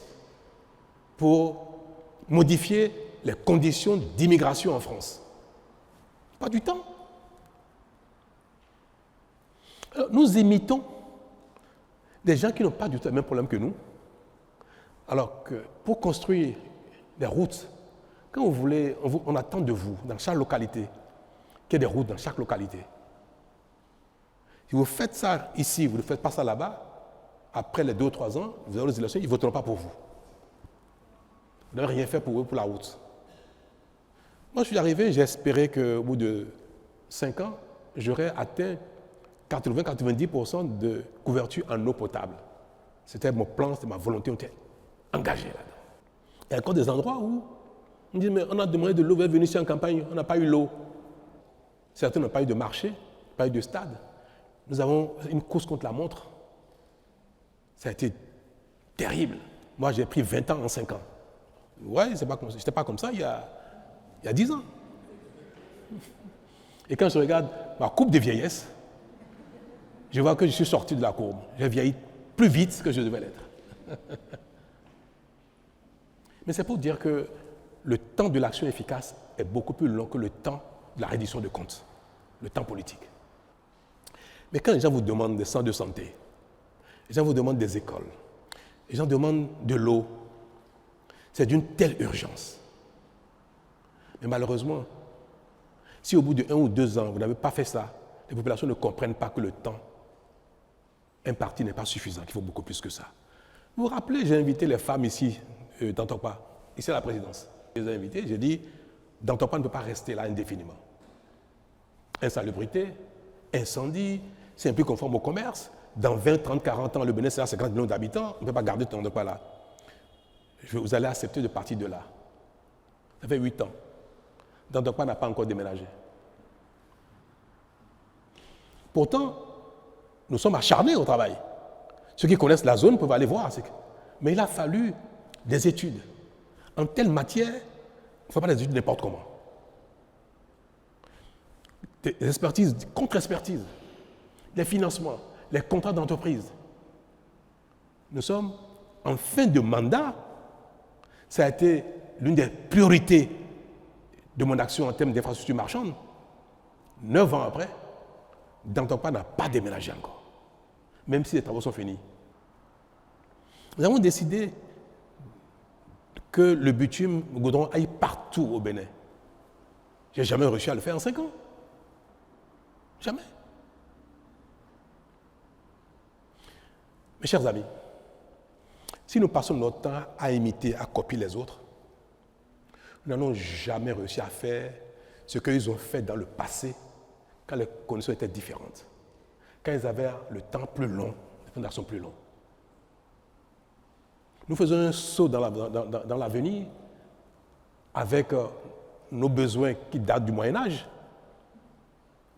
pour modifier les conditions d'immigration en France? Pas du temps. Alors, nous imitons des gens qui n'ont pas du tout le même problème que nous. Alors que pour construire des routes, quand vous voulez, on attend de vous, dans chaque localité, qu'il y ait des routes dans chaque localité. Si vous faites ça ici, vous ne faites pas ça là-bas, après les 2 ou 3 ans, vous aurez les élections, ils ne voteront pas pour vous. Vous n'avez rien fait pour eux, pour la route. Moi, je suis arrivé, j'ai espéré qu'au bout de 5 ans, j'aurais atteint 80-90% de couverture en eau potable. C'était mon plan, c'était ma volonté, on était engagé là-dedans. Il y a encore des endroits où on dit, mais on a demandé de l'eau, vous êtes venu ici en campagne, on n'a pas eu l'eau. Certains n'ont pas eu de marché, pas eu de stade. Nous avons une course contre la montre. Ça a été terrible. Moi, j'ai pris 20 ans en 5 ans. Ouais, je n'étais pas comme ça il y a 10 ans. Et quand je regarde ma coupe de vieillesse, je vois que je suis sorti de la courbe. J'ai vieilli plus vite que je devais l'être. Mais c'est pour dire que le temps de l'action efficace est beaucoup plus long que le temps de la reddition de comptes, le temps politique. Mais quand les gens vous demandent des centres de santé, les gens vous demandent des écoles, les gens demandent de l'eau, c'est d'une telle urgence. Mais malheureusement, si au bout de 1 ou 2 ans, vous n'avez pas fait ça, les populations ne comprennent pas que le temps imparti n'est pas suffisant, qu'il faut beaucoup plus que ça. Vous vous rappelez, j'ai invité les femmes ici, d'Antokpa, ici à la présidence. Je les ai invitées, j'ai dit, d'Antokpa ne peut pas rester là indéfiniment. Insalubrité, incendie, c'est un peu conforme au commerce. Dans 20, 30, 40 ans, le Bénin, c'est 50 millions d'habitants, on ne peut pas garder Antokpa là. Vous allez accepter de partir de là. Ça fait 8 ans. D'Antokpa n'a pas encore déménagé. Pourtant, nous sommes acharnés au travail. Ceux qui connaissent la zone peuvent aller voir. Mais il a fallu des études. En telle matière, il ne faut pas des études n'importe comment. Des expertises, contre-expertises, des financements, les contrats d'entreprise. Nous sommes en fin de mandat. Ça a été l'une des priorités de mon action en termes d'infrastructures marchandes. 9 ans après, D'Antokpa n'a pas déménagé encore, même si les travaux sont finis. Nous avons décidé que le bitume, le goudron aille partout au Bénin. Je n'ai jamais réussi à le faire en 5 ans. Jamais. Mes chers amis, si nous passons notre temps à imiter, à copier les autres, nous n'allons jamais réussi à faire ce qu'ils ont fait dans le passé quand les conditions étaient différentes, quand ils avaient le temps plus long, les plans d'action plus longs. Nous faisons un saut dans l'avenir avec nos besoins qui datent du Moyen-Âge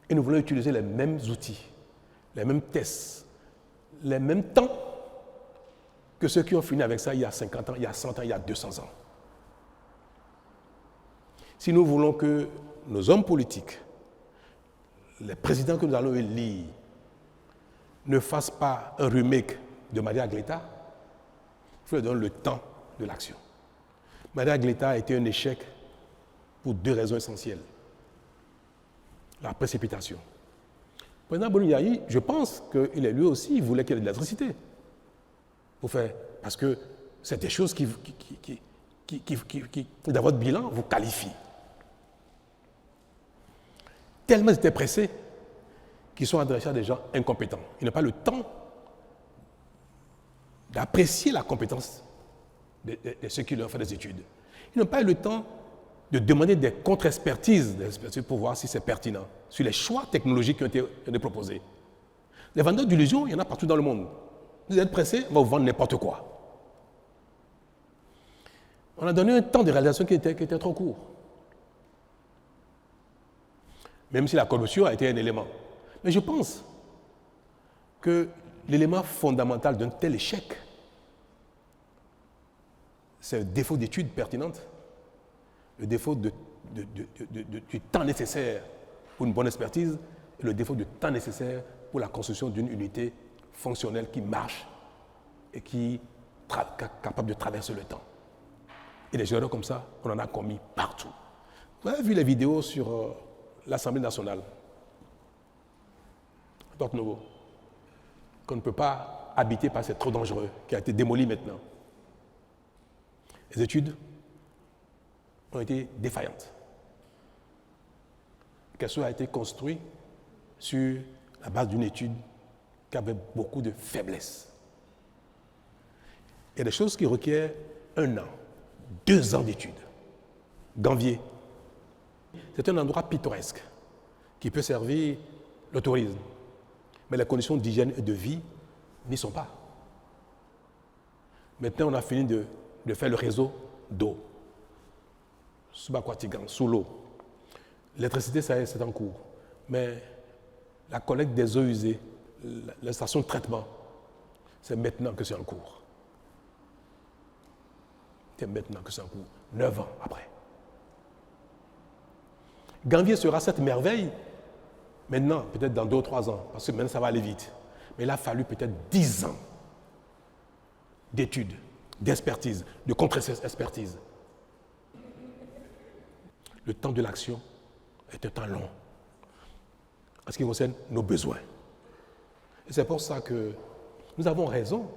et nous voulons utiliser les mêmes outils, les mêmes tests, les mêmes temps que ceux qui ont fini avec ça il y a 50 ans, il y a 100 ans, il y a 200 ans. Si nous voulons que nos hommes politiques, les présidents que nous allons élire, ne fassent pas un remake de Maria Gleta, il faut leur donner le temps de l'action. Maria Gleta a été un échec pour 2 raisons essentielles. La précipitation. Le président Boni-Yayi, je pense qu'il est lui aussi, il voulait qu'il y ait de l'électricité. Parce que c'est des choses qui dans votre bilan, vous qualifient. Tellement ils étaient pressés qu'ils sont adressés à des gens incompétents. Ils n'ont pas le temps d'apprécier la compétence de ceux qui leur font des études. Ils n'ont pas eu le temps de demander des contre-expertises pour voir si c'est pertinent, sur les choix technologiques qui ont été proposés. Les vendeurs d'illusions, il y en a partout dans le monde. Vous êtes pressés, on va vous vendre n'importe quoi. On a donné un temps de réalisation qui était trop court. Même si la corruption a été un élément. Mais je pense que l'élément fondamental d'un tel échec, c'est le défaut d'études pertinentes, le défaut du temps nécessaire pour une bonne expertise et le défaut du temps nécessaire pour la construction d'une unité fonctionnelle qui marche et qui est capable de traverser le temps. Et des erreurs comme ça, on en a commis partout. Vous avez vu les vidéos sur l'Assemblée nationale, Porte Nouveau, qu'on ne peut pas habiter parce que c'est trop dangereux, qui a été démoli maintenant. Les études ont été défaillantes. Qu'elle a été construite sur la base d'une étude qui avait beaucoup de faiblesses. Il y a des choses qui requièrent 1 an, 2 ans d'études. Gambier, c'est un endroit pittoresque qui peut servir le tourisme. Mais les conditions d'hygiène et de vie n'y sont pas. Maintenant, on a fini de faire le réseau d'eau. Subaquatigan, sous l'eau. L'électricité, c'est en cours. Mais la collecte des eaux usées, la station de traitement, c'est maintenant que c'est en cours. C'est maintenant que c'est en cours. 9 ans après. Gambier sera cette merveille maintenant, peut-être dans 2 ou 3 ans, parce que maintenant ça va aller vite. Mais il a fallu peut-être 10 ans d'études, d'expertise, de contre-expertise. Le temps de l'action est un temps long en ce qui concerne nos besoins. Et c'est pour ça que nous avons raison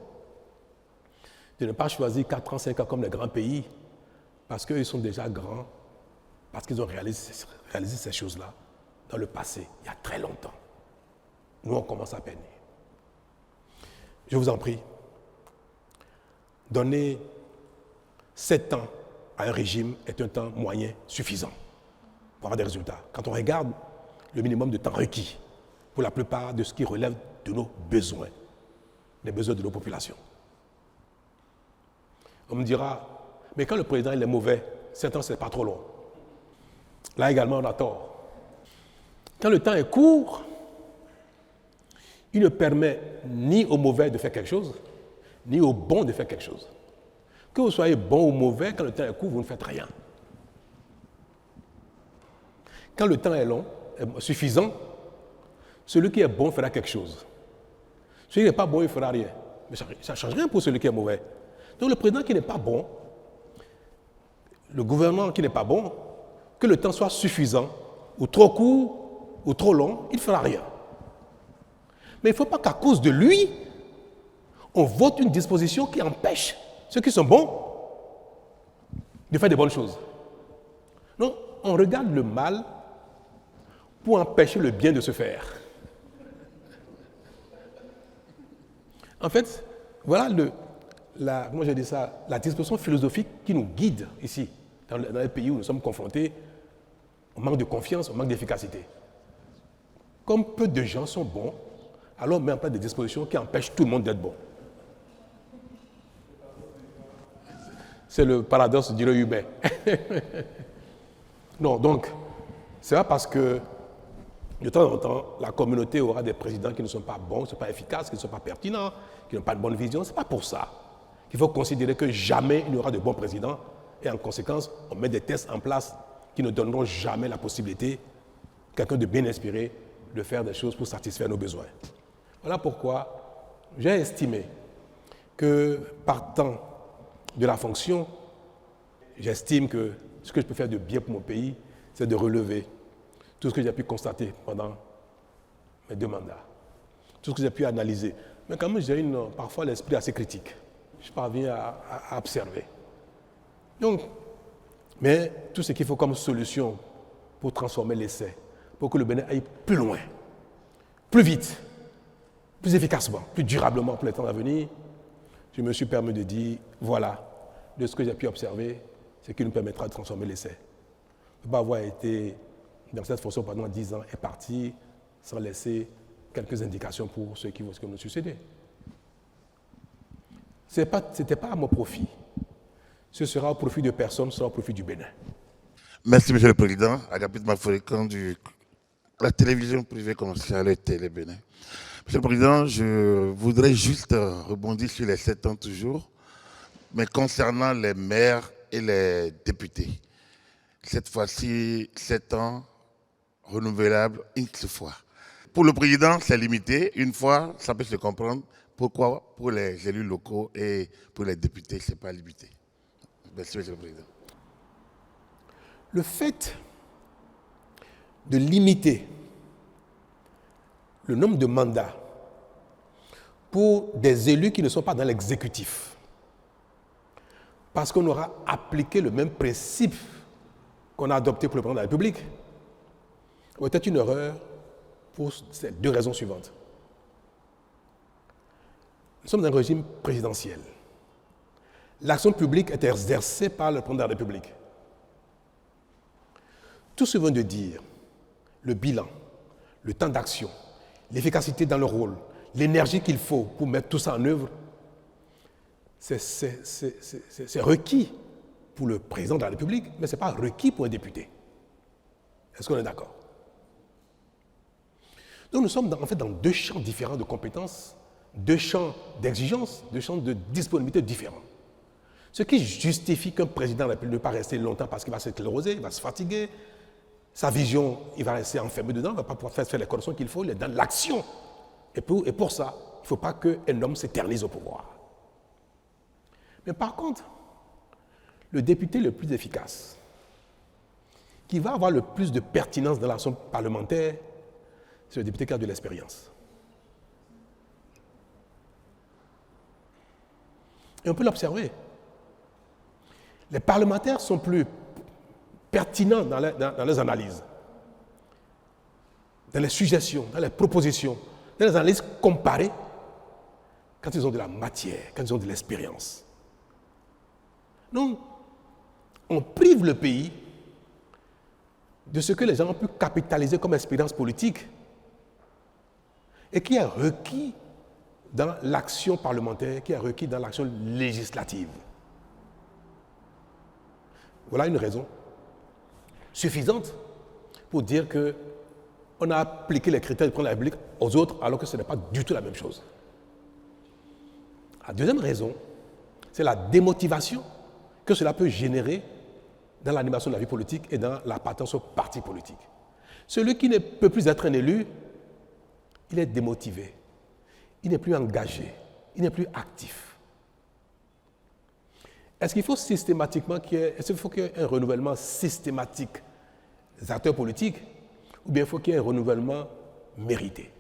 de ne pas choisir 4 ans, 5 ans comme les grands pays, parce qu'ils sont déjà grands, parce qu'ils ont réalisé ces choses-là dans le passé, il y a très longtemps. Nous, on commence à peine. Je vous en prie, donner 7 ans à un régime est un temps moyen suffisant pour avoir des résultats. Quand on regarde le minimum de temps requis pour la plupart de ce qui relève de nos besoins, des besoins de nos populations. On me dira, mais quand le président il est mauvais, 7 ans, c'est pas trop long. Là également, on a tort. Quand le temps est court, il ne permet ni au mauvais de faire quelque chose, ni au bon de faire quelque chose. Que vous soyez bon ou mauvais, quand le temps est court, vous ne faites rien. Quand le temps est long, est suffisant, celui qui est bon fera quelque chose. Celui qui n'est pas bon, il ne fera rien. Mais ça ne change rien pour celui qui est mauvais. Donc le président qui n'est pas bon, le gouvernement qui n'est pas bon, que le temps soit suffisant, ou trop court, ou trop long, il ne fera rien. Mais il ne faut pas qu'à cause de lui, on vote une disposition qui empêche ceux qui sont bons de faire des bonnes choses. Non, on regarde le mal pour empêcher le bien de se faire. En fait, voilà comment je dis ça, la disposition philosophique qui nous guide ici, dans les pays où nous sommes confrontés au manque de confiance, au manque d'efficacité. Comme peu de gens sont bons, alors on met en place des dispositions qui empêchent tout le monde d'être bon. C'est le paradoxe du humain. Non, donc, c'est pas parce que de temps en temps, la communauté aura des présidents qui ne sont pas bons, qui ne sont pas efficaces, qui ne sont pas pertinents, qui n'ont pas de bonne vision. Ce n'est pas pour ça. qu'il faut considérer que jamais il n'y aura de bons présidents et en conséquence, on met des tests en place qui ne donneront jamais la possibilité à quelqu'un de bien inspiré de faire des choses pour satisfaire nos besoins. Voilà pourquoi j'ai estimé que partant de la fonction, j'estime que ce que je peux faire de bien pour mon pays, c'est de relever tout ce que j'ai pu constater pendant mes 2 mandats, tout ce que j'ai pu analyser. Mais quand même, j'ai parfois l'esprit assez critique. Je parviens à observer. Donc, mais tout ce qu'il faut comme solution pour transformer l'essai, pour que le Bénin aille plus loin, plus vite, plus efficacement, plus durablement pour les temps à venir, je me suis permis de dire, voilà, de ce que j'ai pu observer, ce qui nous permettra de transformer l'essai. Ne pas avoir été dans cette fonction pendant 10 ans et partir sans laisser quelques indications pour ceux qui vont nous succéder. Ce n'était pas à mon profit. Ce sera au profit de personne, ce sera au profit du Bénin. Merci, Monsieur le Président. Agapit Maforikan de la télévision privée commerciale Télé Bénin. Monsieur le Président, je voudrais juste rebondir sur les 7 ans toujours, mais concernant les maires et les députés. Cette fois-ci, 7 ans renouvelables X fois. Pour le Président, c'est limité. Une fois, ça peut se comprendre. Pourquoi pour les élus locaux et pour les députés, ce n'est pas limité? Merci, Monsieur le Président. Le fait de limiter le nombre de mandats pour des élus qui ne sont pas dans l'exécutif, parce qu'on aura appliqué le même principe qu'on a adopté pour le président de la République, était une erreur pour ces 2 raisons suivantes. Nous sommes dans un régime présidentiel. L'action publique est exercée par le président de la République. Tout ce que je viens de dire, le bilan, le temps d'action, l'efficacité dans le rôle, l'énergie qu'il faut pour mettre tout ça en œuvre, c'est requis pour le président de la République, mais ce n'est pas requis pour un député. Est-ce qu'on est d'accord? Donc nous sommes en fait dans 2 champs différents de compétences, 2 champs d'exigence, 2 champs de disponibilité différents. Ce qui justifie qu'un président de la République ne va pas rester longtemps parce qu'il va s'écléroser, il va se fatiguer, sa vision, il va rester enfermé dedans, il ne va pas pouvoir faire les corrections qu'il faut, il est dans l'action. Et pour ça, il ne faut pas qu'un homme s'éternise au pouvoir. Mais par contre, le député le plus efficace, qui va avoir le plus de pertinence dans l'action parlementaire, c'est le député qui a de l'expérience. Et on peut l'observer. Les parlementaires sont plus pertinents dans les analyses, dans les suggestions, dans les propositions, dans les analyses comparées, quand ils ont de la matière, quand ils ont de l'expérience. Donc, on prive le pays de ce que les gens ont pu capitaliser comme expérience politique et qui est requis dans l'action parlementaire, qui est requis dans l'action législative. Voilà une raison suffisante pour dire qu'on a appliqué les critères de prendre la République aux autres alors que ce n'est pas du tout la même chose. La deuxième raison, c'est la démotivation que cela peut générer dans l'animation de la vie politique et dans l'appartenance au parti politique. Celui qui ne peut plus être un élu, il est démotivé, il n'est plus engagé, il n'est plus actif. Est-ce qu'il faut systématiquement qu'il y ait un renouvellement systématique des acteurs politiques ou bien il faut qu'il y ait un renouvellement mérité?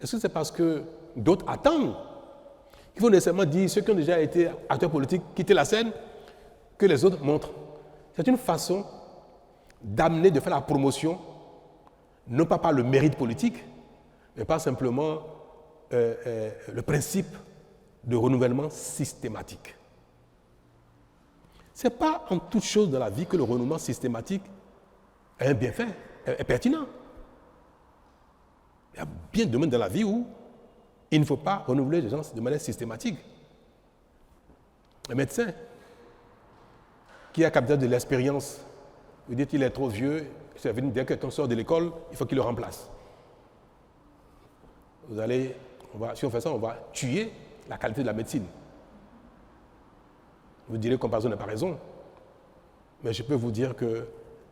Est-ce que c'est parce que d'autres attendent qu'il faut nécessairement dire ceux qui ont déjà été acteurs politiques quitter la scène que les autres montrent? C'est une façon d'amener, de faire la promotion, non pas par le mérite politique, mais pas simplement le principe de renouvellement systématique. Ce n'est pas en toute chose dans la vie que le renouvellement systématique est un bienfait, est pertinent. Il y a bien de domaines dans la vie où il ne faut pas renouveler les gens de manière systématique. Un médecin qui a capté de l'expérience, vous dites qu'il est trop vieux, dès que quelqu'un sort de l'école, il faut qu'il le remplace. Si on fait ça, on va tuer la qualité de la médecine. Vous direz que comparaison n'est pas raison. Mais je peux vous dire que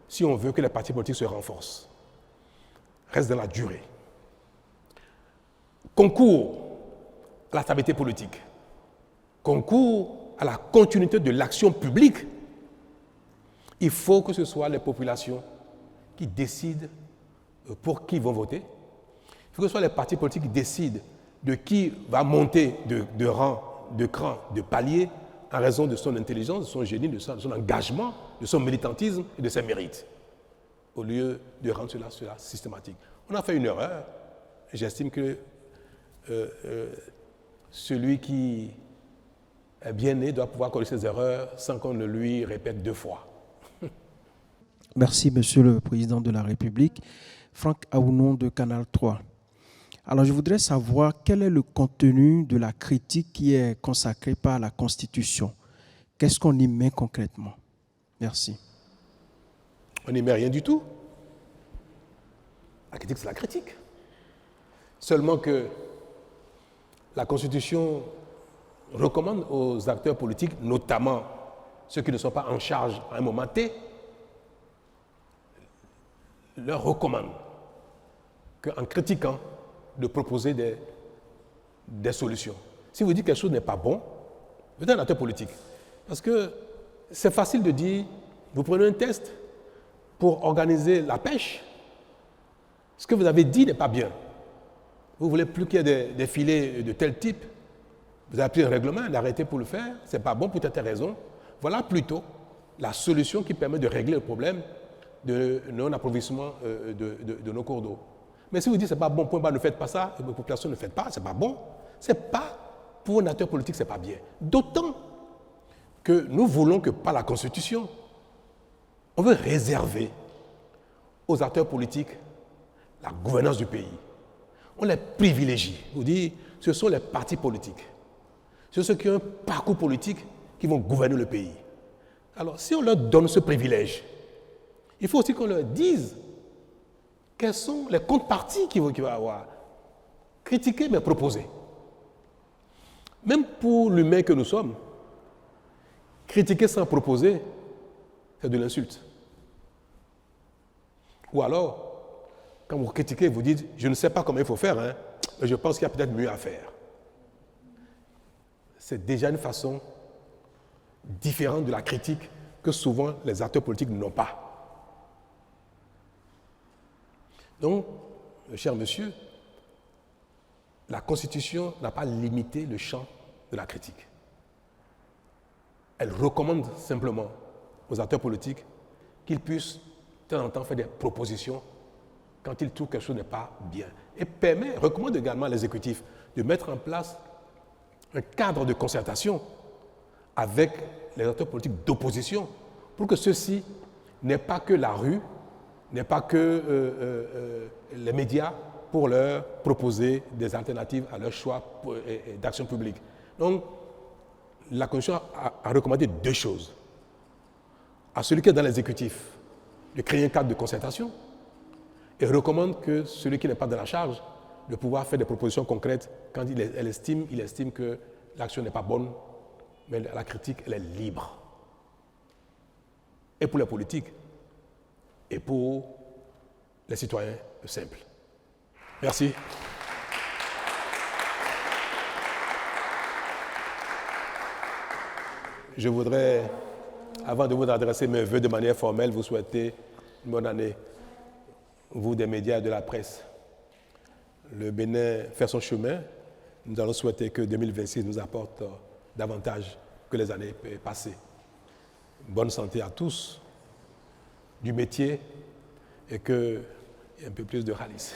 si on veut que les partis politiques se renforcent, restent dans la durée, concourent à la stabilité politique, concourent à la continuité de l'action publique, il faut que ce soit les populations qui décident pour qui ils vont voter. Il faut que ce soit les partis politiques qui décident de qui va monter de rang, de cran, de palier, en raison de son intelligence, de son génie, de son engagement, de son militantisme et de ses mérites, au lieu de rendre cela systématique. On a fait une erreur. J'estime que celui qui est bien né doit pouvoir corriger ses erreurs sans qu'on ne lui répète 2 fois. Merci, Monsieur le Président de la République. Franck Aounon de Canal 3. Alors, je voudrais savoir quel est le contenu de la critique qui est consacrée par la Constitution. Qu'est-ce qu'on y met concrètement? Merci. On n'y met rien du tout. La critique, c'est la critique. Seulement que la Constitution recommande aux acteurs politiques, notamment ceux qui ne sont pas en charge à un moment T, leur recommande qu'en critiquant, de proposer des solutions. Si vous dites que quelque chose n'est pas bon, vous êtes un acteur politique. Parce que c'est facile de dire, vous prenez un test pour organiser la pêche, ce que vous avez dit n'est pas bien. Vous ne voulez plus qu'il y ait des filets de tel type, vous avez pris un règlement, un arrêté pour le faire, ce n'est pas bon pour telle raison. Voilà plutôt la solution qui permet de régler le problème de non-approvisionnement de nos cours d'eau. Mais si vous dites que ce n'est pas bon, point bas, ne faites pas ça, et la population ne fait pas, ce n'est pas bon, ce n'est pas, pour un acteur politique, ce n'est pas bien. D'autant que nous voulons que par la Constitution, on veut réserver aux acteurs politiques la gouvernance du pays. On les privilégie. On dit, ce sont les partis politiques. Ce sont ceux qui ont un parcours politique qui vont gouverner le pays. Alors, si on leur donne ce privilège, il faut aussi qu'on leur dise quels sont les contreparties qu'il va avoir. Critiquer, mais proposer. Même pour l'humain que nous sommes, critiquer sans proposer, c'est de l'insulte. Ou alors, quand vous critiquez, vous dites, je ne sais pas comment il faut faire, hein, mais je pense qu'il y a peut-être mieux à faire. C'est déjà une façon différente de la critique que souvent les acteurs politiques n'ont pas. Donc, cher monsieur, la Constitution n'a pas limité le champ de la critique. Elle recommande simplement aux acteurs politiques qu'ils puissent de temps en temps faire des propositions quand ils trouvent que quelque chose n'est pas bien. Et recommande également à l'exécutif de mettre en place un cadre de concertation avec les acteurs politiques d'opposition pour que ceux-ci n'aient pas que la rue, n'aient pas que les médias pour leur proposer des alternatives à leur choix d'action publique. Donc, la Constitution a recommandé 2 choses. À celui qui est dans l'exécutif, de créer un cadre de concertation, et recommande que celui qui n'est pas dans la charge, de pouvoir faire des propositions concrètes quand il estime que l'action n'est pas bonne, mais la critique, elle est libre. Et pour les politiques, et pour les citoyens simples. Merci. Je voudrais, avant de vous adresser mes vœux de manière formelle, vous souhaiter une bonne année, vous des médias et de la presse. Le Bénin fait son chemin. Nous allons souhaiter que 2026 nous apporte davantage que les années passées. Bonne santé à tous, du métier, et qu'il y ait un peu plus de ralice.